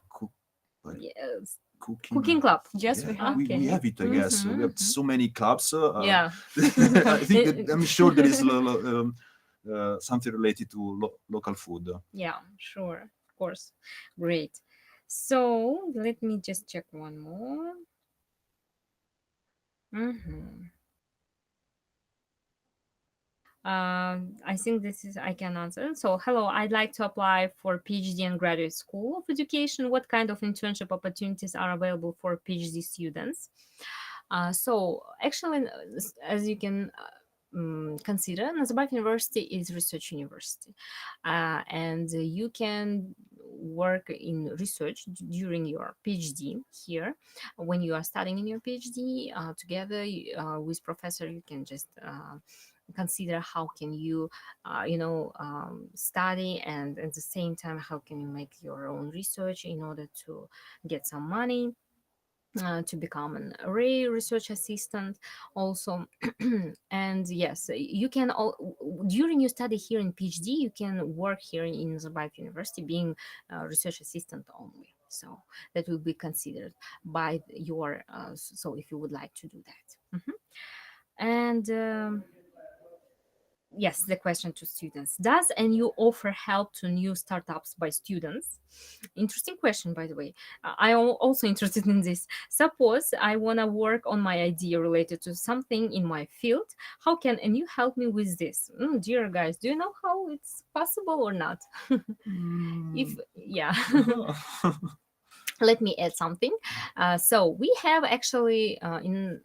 Yes. cooking Club. Yes, Yeah, we have. we have it, I guess. We have so many clubs. Yeah. I think I'm sure there is something related to local food. Yeah, sure. Of course. Great. So let me just check one more. I think this is, I can answer. So, hello, I'd like to apply for PhD and graduate school of education. What kind of internship opportunities are available for PhD students? So, actually, as you can consider, Nazarbayev University is research university, and you can work in research during your PhD here. When you are studying in your PhD together with professor, you can just consider how can you study, and at the same time how can you make your own research in order to get some money to become an array research assistant also. And yes, you can during your study here in PhD, you can work here in Nazarbayev University being a research assistant only. So that will be considered by your so if you would like to do that. And yes, the question to students. Does NU offer help to new startups by students? Interesting question, by the way. I am also interested in this. Suppose I want to work on my idea related to something in my field. How can NU help me with this? Dear guys, do you know how it's possible or not? If, yeah. Let me add something. So we have actually in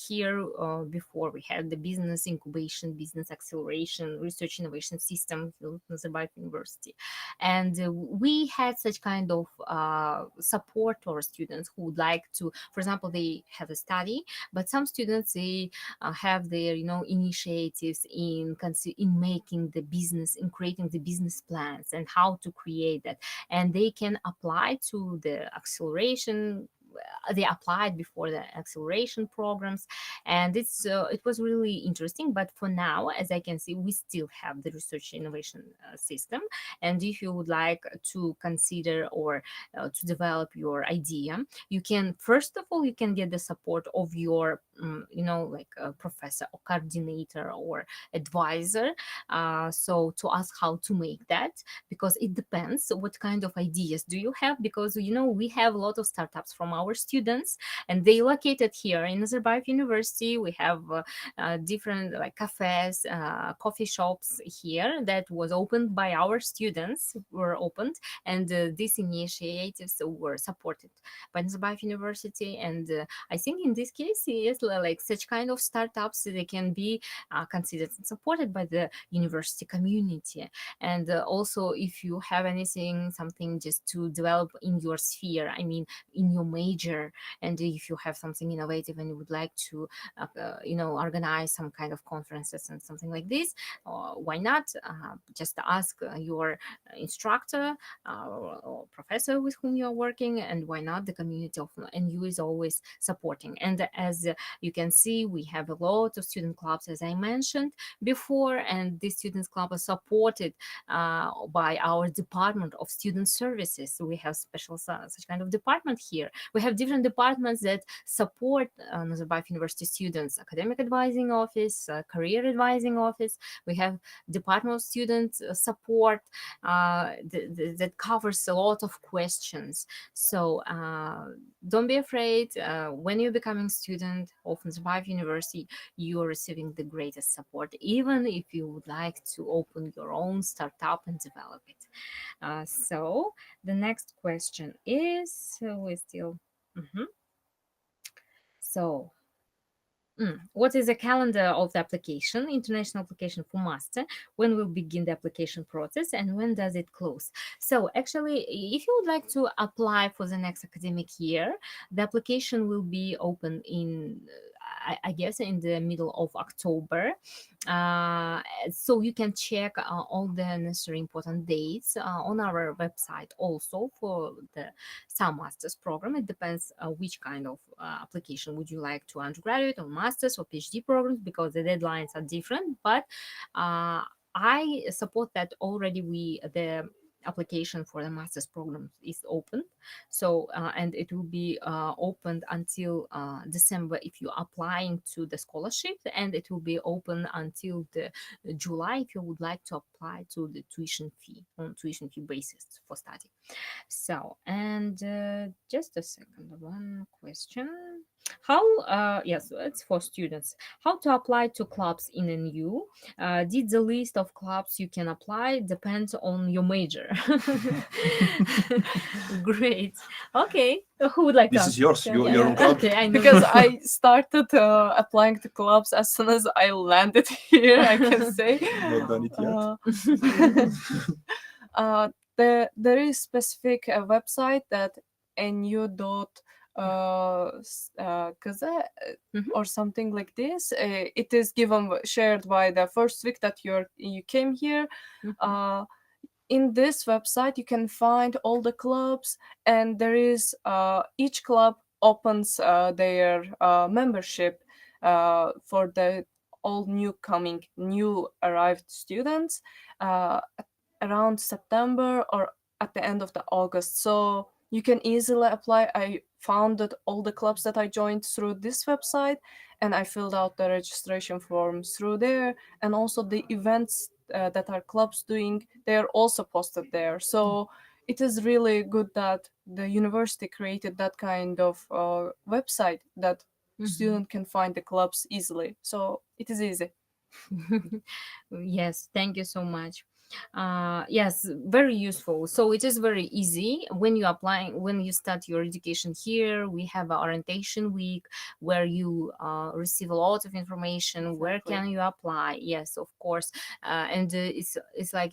here before we had the business incubation, business acceleration, research innovation system in Nazarbayev University, and we had such kind of support to our students who would like to, for example, they have a study, but some students they have their initiatives in making the business, in creating the business plans and how to create that, and they can apply to the acceleration. They applied before the acceleration programs, and it was really interesting. But for now, as I can see, we still have the research innovation system, and if you would like to consider or to develop your idea, you can, first of all, you can get the support of your like a professor or coordinator or advisor. So to ask how to make that, because it depends what kind of ideas do you have, because we have a lot of startups from our students, and they located here in Nazarbayev University. We have different like cafes, coffee shops here that was opened by our students, were opened, and these initiatives were supported by Nazarbayev University. And I think in this case, yes, like such kind of startups, they can be considered and supported by the university community. And also, if you have something just to develop in your sphere, I mean, in your major, and if you have something innovative and you would like to, organize some kind of conferences and something like this, why not just ask your instructor or professor with whom you are working, and why not the community of NU is always supporting. And as you can see, we have a lot of student clubs, as I mentioned before, and these students clubs are supported by our Department of Student Services. We have special such kind of department here. We have different departments that support Nazarbayev University students: academic advising office, career advising office. We have Department of Student Support that covers a lot of questions. So don't be afraid. When you're becoming student of Nazarbayev University, you are receiving the greatest support, even if you would like to open your own startup and develop it. So the next question is, we still. So, what is the calendar of the application, international application for master? When will begin the application process, and when does it close? So actually, if you would like to apply for the next academic year, the application will be open in, I guess, in the middle of October. So you can check all the necessary important dates on our website also for the some master's program. It depends which kind of application would you like to undergraduate or master's or PhD programs, because the deadlines are different. But I support that already the application for the master's program is open. So and it will be opened until December if you're applying to the scholarship, and it will be open until the July if you would like to apply to the tuition fee on tuition fee basis for study. So, and just a second, one question. How, yes, it's for students. How to apply to clubs in NU? Did the list of clubs you can apply depends on your major? Great. Okay. Who would like This to is yours. answer? Your own club. Okay, I know. Because I started applying to clubs as soon as I landed here, I can say. Not done it yet. There is specific website that nu.kz or something like this. It is shared by the first week that you came here. In this website, you can find all the clubs, and there is each club opens their membership for the all new arrived students around September or at the end of the August. So you can easily apply. I founded all the clubs that I joined through this website, and I filled out the registration forms through there, and also the events that our clubs doing, they are also posted there. So it is really good that the university created that kind of website that student can find the clubs easily. So it is easy. Yes, thank you so much. Yes, very useful. So it is very easy when you when you start your education here. We have an orientation week where you receive a lot of information. Exactly. Where can you apply? Yes, of course. And it's like,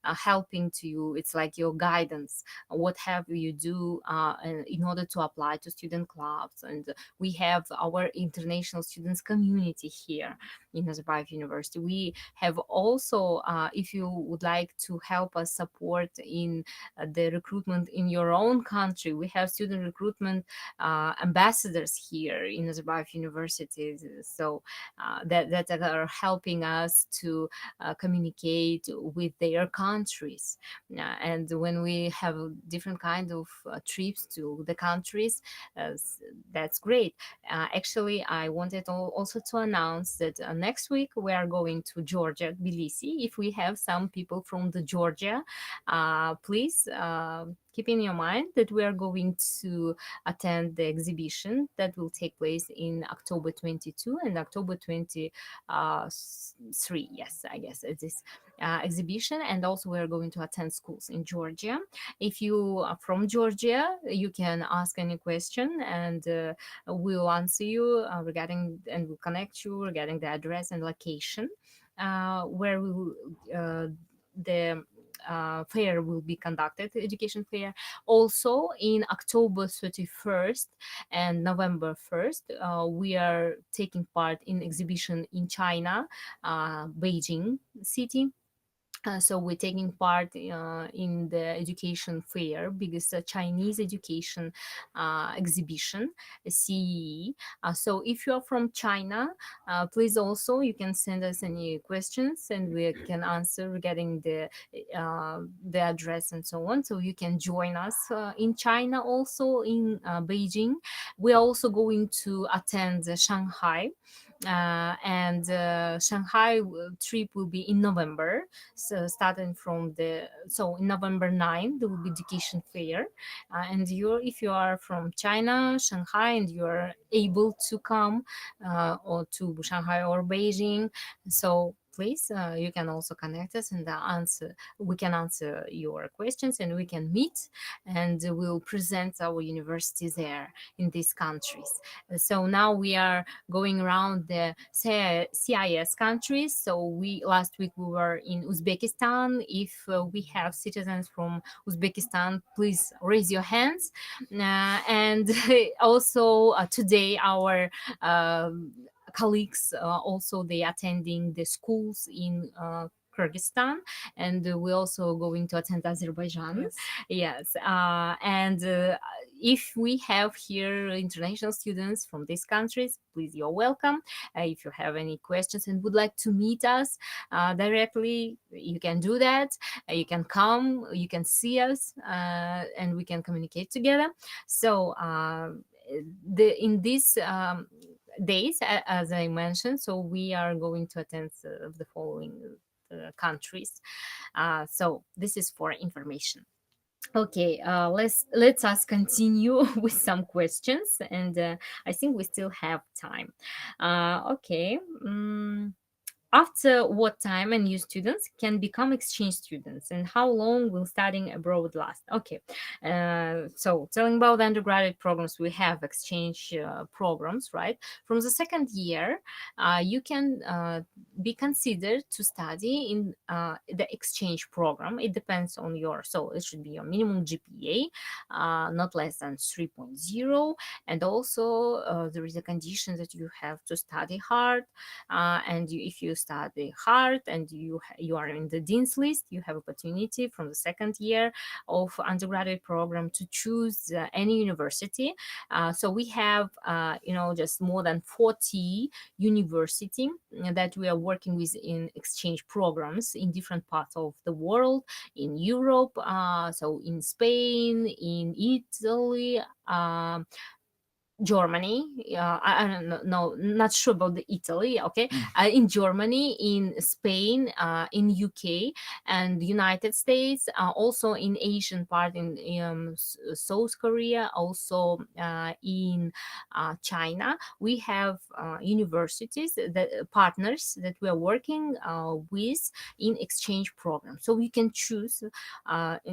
helping to you. It's like your guidance. What have you do in order to apply to student clubs? And we have our international students community here in Nazarbayev University. We have also, if you would like to help us support in the recruitment in your own country, we have student recruitment ambassadors here in Nazarbayev University, so that are helping us to communicate with their countries. And when we have different kind of trips to the countries, that's great. Actually, I wanted also to announce that next week we are going to Georgia, Tbilisi. If we have some people from the Georgia, please keep in your mind that we are going to attend the exhibition that will take place in October 22 and October 23. Yes, I guess it is exhibition. And also we are going to attend schools in Georgia. If you are from Georgia, you can ask any question and we'll answer you regarding, and we'll connect you regarding the address and location where we will, the fair will be conducted, the education fair. Also in October 31st and November 1st, we are taking part in exhibition in China, Beijing city. So we're taking part in the education fair, biggest Chinese education exhibition, CEE. So if you're from China, please also, you can send us any questions and we can answer regarding the address and so on. So you can join us in China, also in Beijing. We're also going to attend Shanghai. And Shanghai trip will be in November, so starting from in November 9 there will be education fair, and if you are from China, Shanghai, and you are able to come or to Shanghai or Beijing, so please, you can also connect us and we can answer your questions and we can meet and we'll present our university there in these countries. So now we are going around the CIS countries. So last week we were in Uzbekistan. If we have citizens from Uzbekistan, please raise your hands. And also today our colleagues also they attending the schools in Kyrgyzstan, and we're also going to attend Azerbaijan. Yes. And if we have here international students from these countries, please, you're welcome. If you have any questions and would like to meet us directly, you can do that. You can come, you can see us, and we can communicate together. So in this days, as I mentioned, so we are going to attend the following countries. So this is for information. Okay, let us continue with some questions, and I think we still have time. Okay. After what time a new students can become exchange students, and how long will studying abroad last? Okay, so telling about the undergraduate programs, we have exchange programs, right? From the second year, you can be considered to study in the exchange program. It depends on so it should be your minimum GPA, not less than 3.0, and also there is a condition that you have to study hard, and if you study hard and you are in the dean's list, you have opportunity from the second year of undergraduate program to choose any university. So we have just more than 40 universities that we are working with in exchange programs in different parts of the world, in Europe, so in Spain, in Italy, Germany, I don't know, not sure about the Italy, okay, in Germany, in Spain, in UK and United States, also in Asian part, in South Korea, also in China. We have universities, partners that we are working with in exchange programs. So you can choose,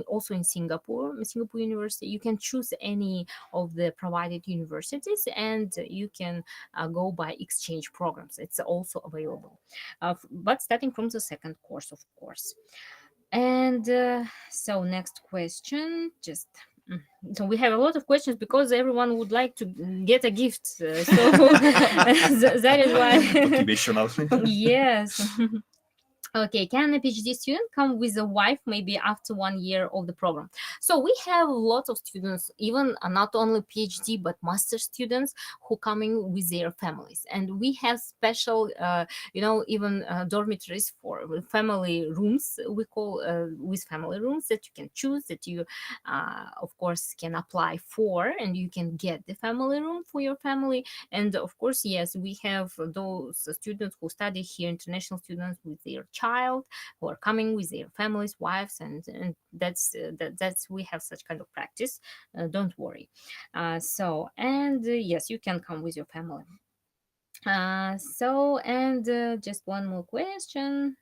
also in Singapore University, you can choose any of the provided universities, and you can go by exchange programs. It's also available, but starting from the second course, of course. And so next question, so we have a lot of questions because everyone would like to get a gift, so that is why. Motivational. Yes. Okay, can a PhD student come with a wife maybe after 1 year of the program? So we have lots of students, even not only PhD, but master students who coming with their families. And we have special, even dormitories for family rooms, we call with family rooms that you can choose, that you, of course, can apply for, and you can get the family room for your family. And of course, yes, we have those students who study here, international students with their child, who are coming with their families, wives, and that's we have such kind of practice. Don't worry. Yes, you can come with your family. Just one more question.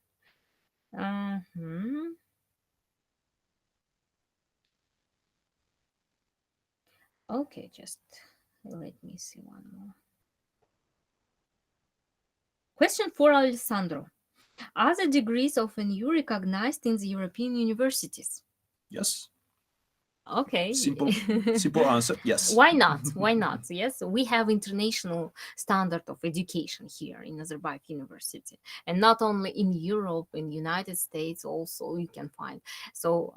Okay, just let me see one more. Question for Alessandro. Are the degrees of NU recognized in the European universities? Yes. Okay. Simple answer. Yes. Why not? Why not? Yes, we have international standard of education here in Nazarbayev University, and not only in Europe, in United States also you can find. So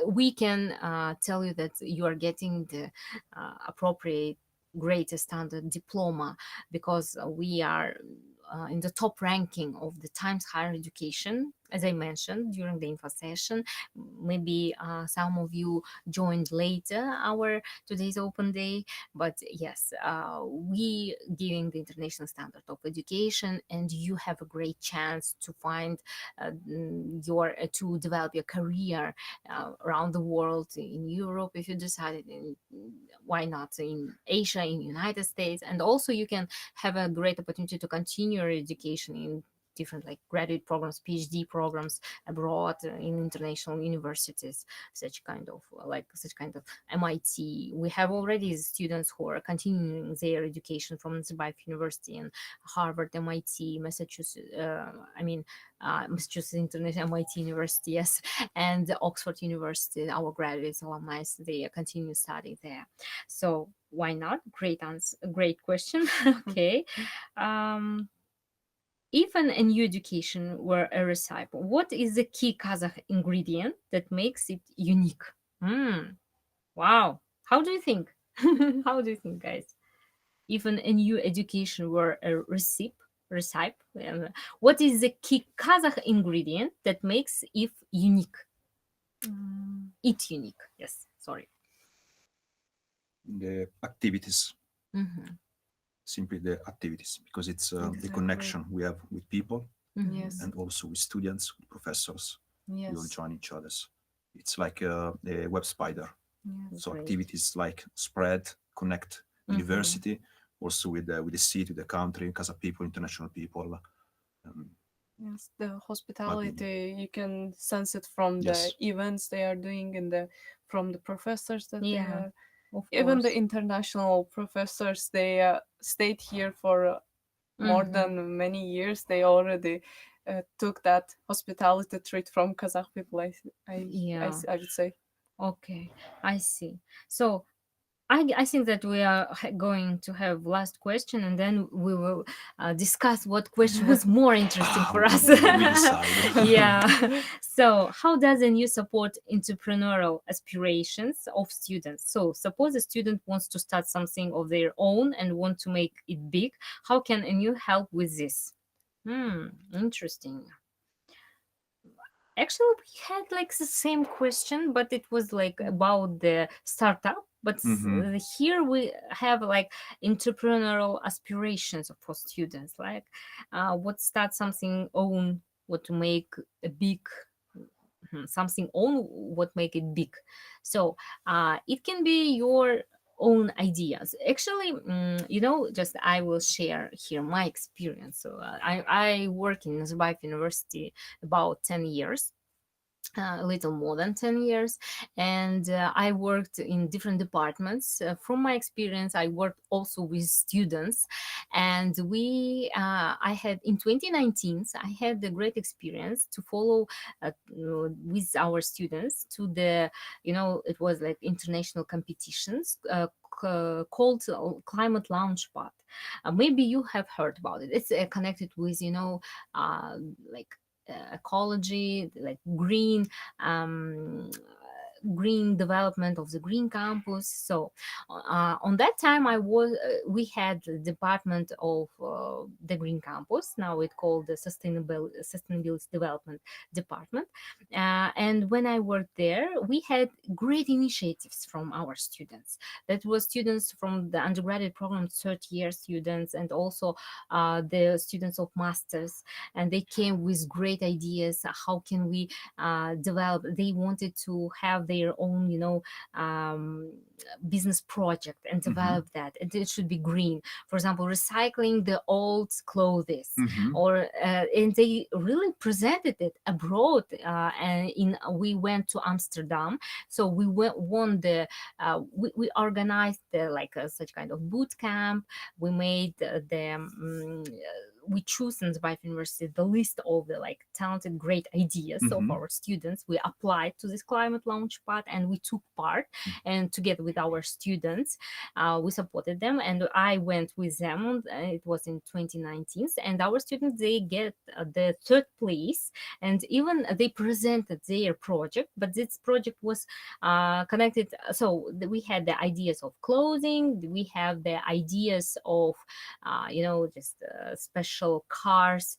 we can tell you that you are getting the appropriate greater standard diploma, because we are in the top ranking of the Times Higher Education, as I mentioned during the info session. Maybe some of you joined later our today's open day, but yes, we giving the international standard of education, and you have a great chance to find to develop your career around the world, in Europe if you decided, why not in Asia, in United States, and also you can have a great opportunity to continue your education in different like graduate programs, PhD programs abroad, in international universities, such kind of MIT. We have already students who are continuing their education from Nazarbayev University and Harvard, MIT, Massachusetts, Massachusetts International MIT University, yes, and Oxford University. Our graduates, alumni, they continue studying there. So why not? Great answer, great question. Okay. If a new education were a recipe, what is the key Kazakh ingredient that makes it unique? Wow. How do you think? How do you think, guys? If a new education were a recipe, what is the key Kazakh ingredient that makes it unique? It unique. Yes. Sorry. The activities. Simply the activities, because it's the connection we have with people, Yes. and also with students, with professors. Yes. We all join each other's. It's like a web spider. Yes. So Great. activities like spread, connect university, also with the city, the country, Kazakh people, international people. Yes, the hospitality, you can sense it from the events they are doing, and from the professors that they have. Even the international professors, they stayed here for more than many years. They already took that hospitality trait from Kazakh people, I would say. Okay, I see. So I think that we are going to have last question, and then we will discuss what question was more interesting for us. Yeah. So how does NU support entrepreneurial aspirations of students? So suppose a student wants to start something of their own and want to make it big. How can NU help with this? Interesting. Actually, we had like the same question, but it was like about the startup. But here we have like entrepreneurial aspirations for students, like what start something own, what to make a big something own, what make it big. So it can be your own ideas. Actually, just I will share here my experience. So I work in Nazarbayev University about 10 years. A little more than 10 years, and I worked in different departments. From my experience, I worked also with students, and I had in 2019 I had a great experience to follow with our students to the it was like international competitions called Climate Launchpad. Maybe you have heard about it. It's connected with, like ecology, like green development of the green campus. So on that time we had the department of the green campus. Now it's called the sustainability development department. And when I worked there, we had great initiatives from our students. That was students from the undergraduate program, third year students, and also the students of masters. And they came with great ideas. How can we develop? They wanted to have their own, business project and develop that. And it should be green. For example, recycling the old clothes, or and they really presented it abroad. And we went to Amsterdam, so we won the. We organized such kind of boot camp. We made we choose in Nazarbayev University the list of the talented, great ideas of our students. We applied to this climate launchpad and we took part. And together with our students, we supported them. And I went with them. It was in 2019. And our students, they get the third place. And even they presented their project. But this project was connected. So we had the ideas of clothing. We have the ideas of, just special cars,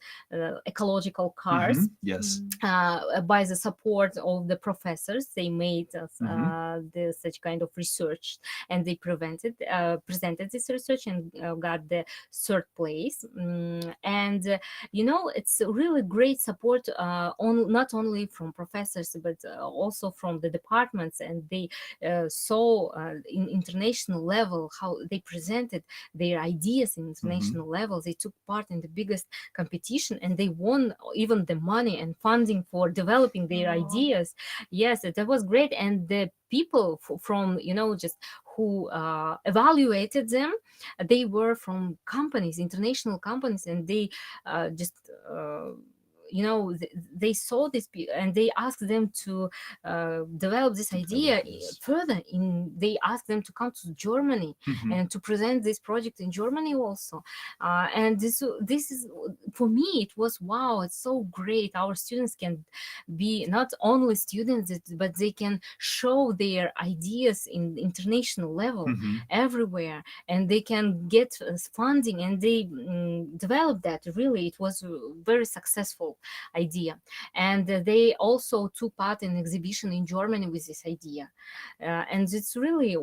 ecological cars. Yes. By the support of the professors, they made such kind of research, and they presented this research and got the third place. And it's really great support, not only from professors but also from the departments. And they saw in international level how they presented their ideas in international level. They took part in the biggest competition and they won even the money and funding for developing their ideas. Yes, that was great. And the people from just who evaluated them, they were from companies, international companies, and they they saw this and they asked them to develop this idea further. They asked them to come to Germany and to present this project in Germany also. And this is, for me, it was wow, it's so great. Our students can be not only students, but they can show their ideas in international level everywhere, and they can get funding, and they develop that. Really, it was very successful idea. And they also took part in exhibition in Germany with this idea. And it's really,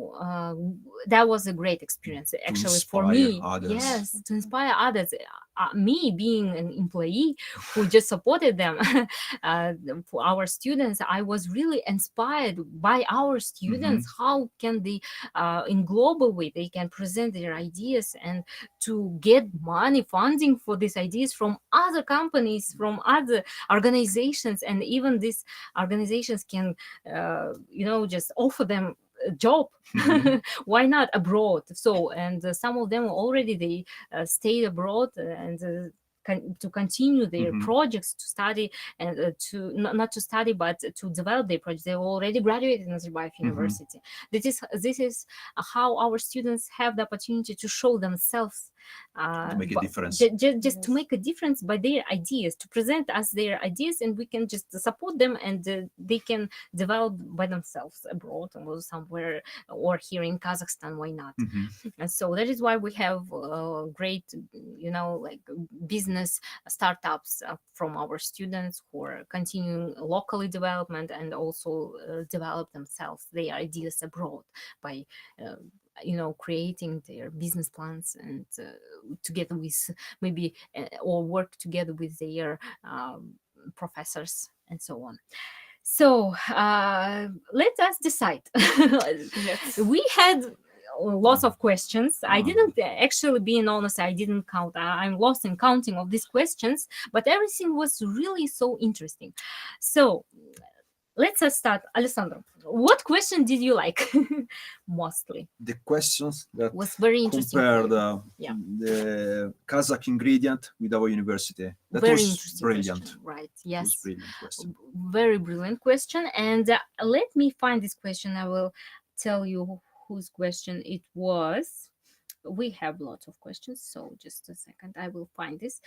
that was a great experience actually for me. Others. Yes, to inspire others. Me being an employee who just supported them, for our students, I was really inspired by our students. How can they, in global way, they can present their ideas and to get money, funding for these ideas from other companies, from other organizations, and even these organizations can, just offer them a job. Why not abroad? So, and some of them already they stayed abroad and to continue their projects, to study, and to not to study but to develop their projects. They already graduated in Nazarbayev University. This is how our students have the opportunity to show themselves, to make a difference. Just to make a difference by their ideas, to present us their ideas, and we can just support them, and they can develop by themselves abroad or somewhere, or here in Kazakhstan. Why not? And so that is why we have great, business startups from our students who are continuing locally development and also develop themselves, their ideas abroad by creating their business plans, and together with maybe or work together with their professors and so on. So let us decide. We had lots of questions. I didn't actually, being honest, I didn't count. I'm lost in counting of these questions, but everything was really so interesting. So let's start. Alessandro, what question did you like mostly? The questions that was very interesting. Compared the Kazakh ingredient with our university. That very was brilliant. Question. Right. Yes. Brilliant question. Very brilliant question. And let me find this question. I will tell you whose question it was. We have lots of questions, so just a second, I will find this.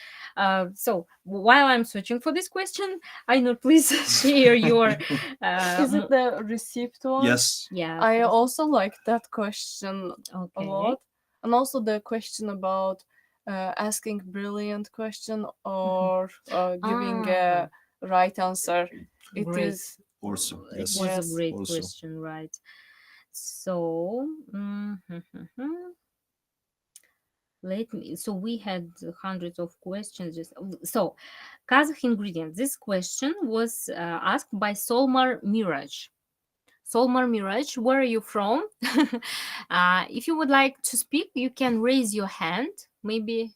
So while I'm searching for this question, Aynur, please share your. Is it the receipt one? Yes. Yeah. I also like that question a Okay. lot, and also the question about asking brilliant question or giving a right answer. It Great. is Also, It yes. was Yes. a great Also. question, right? So, so we had hundreds of questions. So, Kazakh ingredient. This question was asked by Solmar Miraj. Solmar Miraj, where are you from? If you would like to speak, you can raise your hand. Maybe.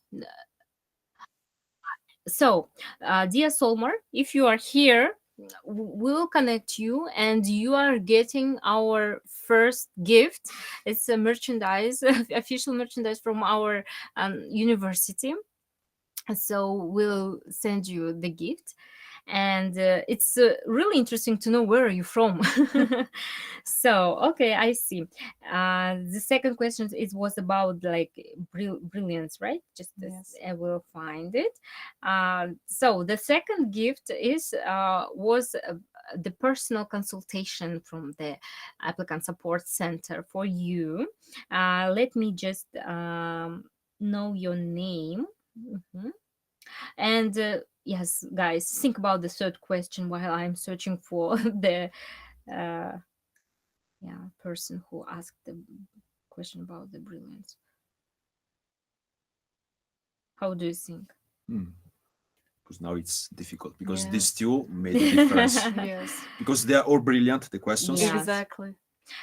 So, dear Solmar, if you are here, we will connect you and you are getting our first gift. It's a merchandise, official merchandise from our university. So we'll send you the gift. And it's really interesting to know where are you from. So, okay, I see. The second question, it was about like brilliance, right? Just this, Yes. I will find it. So the second gift was the personal consultation from the applicant support center for you. Let me just know your name. Mhm. And yes, guys, think about the third question while I'm searching for the person who asked the question about the brilliance. How do you think? Because now it's difficult because Yes. these two made a difference. Yes. Because they are all brilliant, the questions. Yeah. Exactly.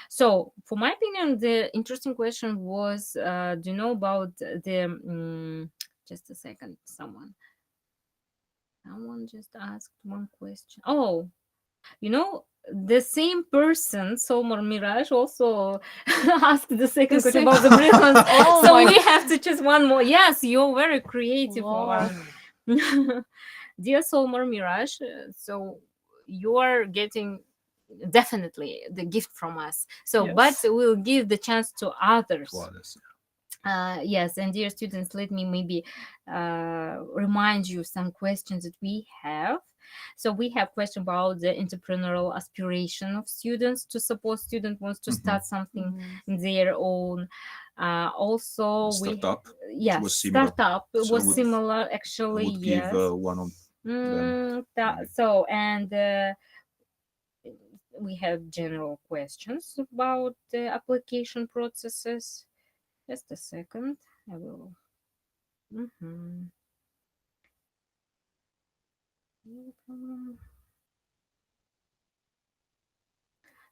So, for my opinion, the interesting question was, do you know about the? Just a second, someone just asked one question. Oh, you know, the same person, Solmar Miraj, also asked the second question about the brilliance. Oh So my we have to choose one more. Yes, you're very creative. Wow. Dear Solmar Miraj, so you are getting definitely the gift from us. So, Yes. but we'll give the chance to others. To others. Yes, and dear students, let me maybe remind you some questions that we have. So we have question about the entrepreneurial aspiration of students to support student wants to start something in their own. Also, Startup. yes, was similar. startup So was would- similar I actually. would Yes. give one of them. So and we have general questions about the application processes. Just a second, I will.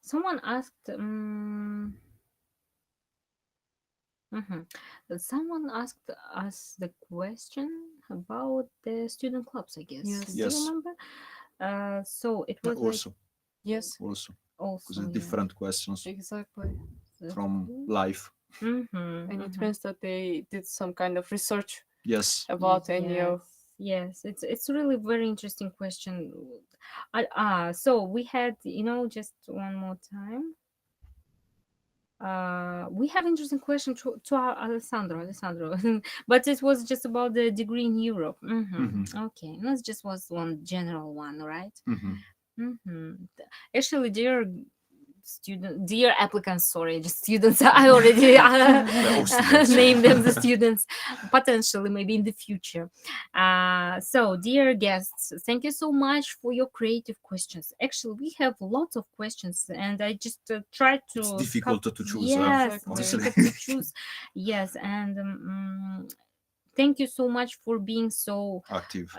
Someone asked. Someone asked us the question about the student clubs, I guess. Yes. Do you Yes. remember? So it was Also, Yes. also, also because it's different questions Exactly. from life. And it means that they did some kind of research Yes. about any of. Yes, it's really very interesting question. So we had, just one more time. We have interesting question to our Alessandro, but it was just about the degree in Europe. Okay, that just was one general one, right? Actually, dear applicants, sorry, just students. I already named them the students, potentially maybe in the future. So, dear guests, thank you so much for your creative questions. Actually, we have lots of questions, and I just tried to. It's difficult to choose. Yes, honestly. difficult to choose. Yes, and. Thank you so much for being so Active.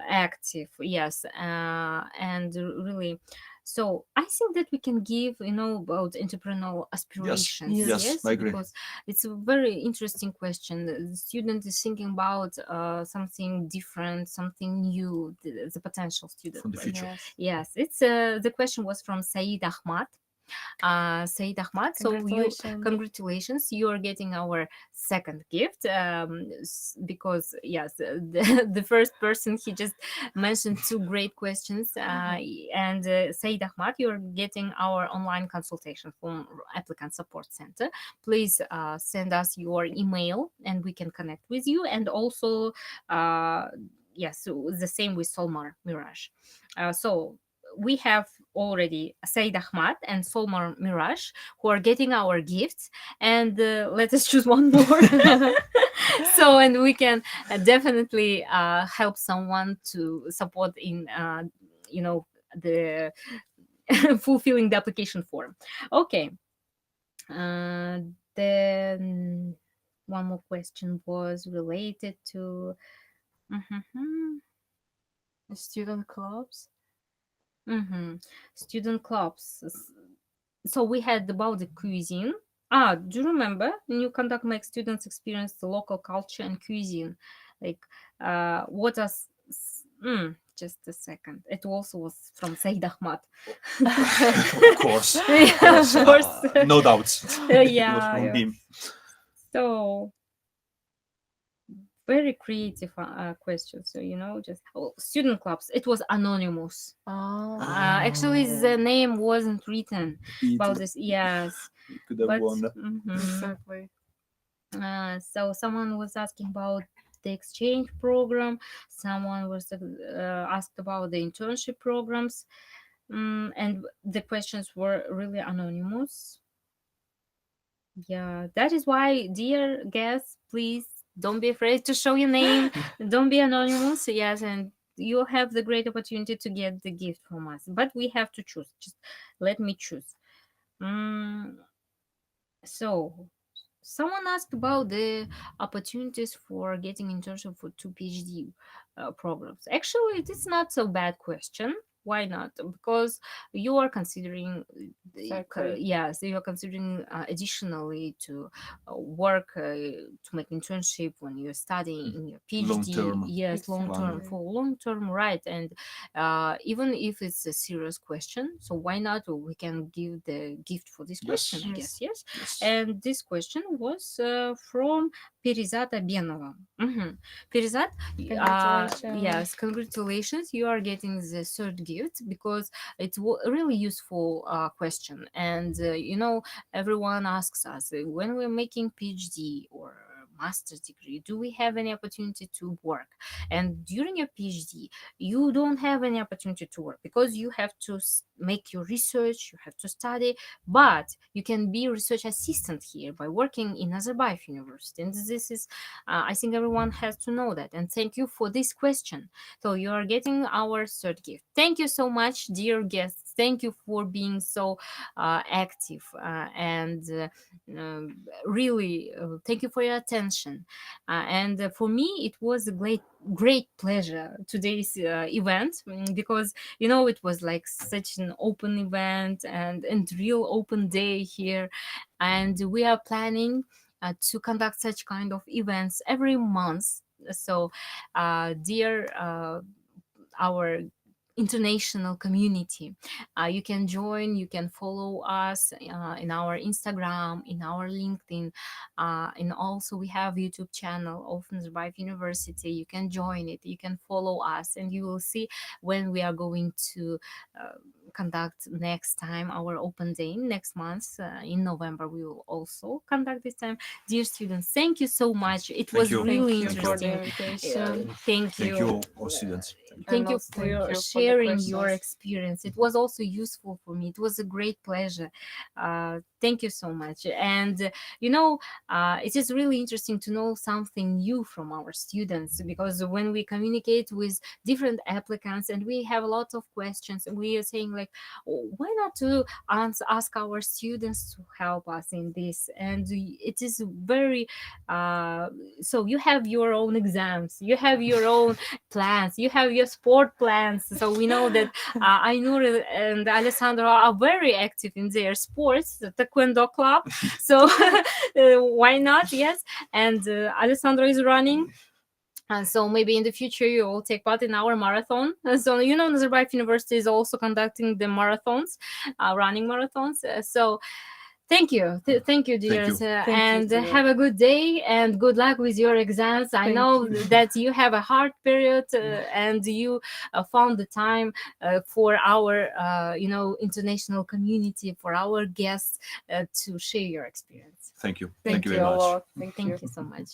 Yes, and really. So I think that we can give, about entrepreneurial aspirations. Yes, I agree. Because it's a very interesting question. The student is thinking about something different, something new. The potential student From the future. Yes. Yes, it's the question was from Saeed Ahmad. Said Ahmad. So congratulations, you are getting our second gift, because yes, the first person, he just mentioned two great questions, and Said Ahmad, you're getting our online consultation from Applicant Support Center. Please send us your email and we can connect with you. And also, yes, the same with Solmar Mirage. So we have already Said Ahmad and Solmar Mirage who are getting our gifts, and let us choose one more. So, and we can definitely help someone to support in, the fulfilling the application form. Okay. Then one more question was related to student clubs. Student clubs. So we had about the cuisine. Do you remember? New conduct makes students experience the local culture and cuisine. Like, what does... just a second. It also was from Said Ahmad. Of course. Of course. No doubts. Yeah. It was from him. So, very creative question. So, just student clubs. It was anonymous. Actually, the name wasn't written about this. Yes. You could have won. Exactly. So someone was asking about the exchange program. Someone was asked about the internship programs. And the questions were really anonymous. Yeah, that is why, dear guests, please don't be afraid to show your name. Don't be anonymous. Yes, and you have the great opportunity to get the gift from us. But we have to choose. Just let me choose. So, someone asked about the opportunities for getting internship for 2 PhD programs. Actually, it is not so bad question. Why not? Because you are considering, Exactly. yes, you are considering additionally to work to make internship when you're studying in your PhD. Long-term. Yes, long term, Exactly. for long term, right? And even if it's a serious question, so why not? We can give the gift for this question. I guess, yes. And this question was from Perizat Abenova. Perizat, Congratulations. yes, congratulations. You are getting the third gift because it's a really useful question. And, everyone asks us when we're making PhD or master's degree, do we have any opportunity to work? And during your PhD, you don't have any opportunity to work because you have to make your research, you have to study, but you can be research assistant here by working in Nazarbayev University. And this is, I think everyone has to know that. And thank you for this question. So you are getting our third gift. Thank you so much, dear guests. Thank you for being so active and really thank you for your attention. And for me, it was a great pleasure today's event because it was like such an open event and real open day here, and we are planning to conduct such kind of events every month. So dear our international community, you can join, you can follow us in our Instagram, in our LinkedIn, and also we have YouTube channel of Nazarbayev University. You can join it, you can follow us, and you will see when we are going to conduct next time our open day next month in November. We will also conduct this time. Dear students, thank you so much. It was really Thank you for the interesting. invitation. Thank Thank you, all students. Thank you also for thank your you for the sharing your questions. experience. It was also useful for me. It was a great pleasure. Thank you so much. And it is really interesting to know something new from our students, because when we communicate with different applicants and we have a lot of questions, we are saying like, why not to ask our students to help us in this? And it is very so you have your own exams, you have your own plans, you have your sport plans. So we know that Aynur and Alessandro are very active in their sports, the Taekwondo club. So why not? Yes. And Alessandro is running So maybe in the future you will take part in our marathon. So Nazarbayev University is also conducting the marathons, running marathons. So thank you, thank you, dears, and have a good day and good luck with your exams. I know that you have a hard period, and you found the time for our, international community, for our guests to share your experience. Thank you. Thank you very a much. lot. Thank you so much.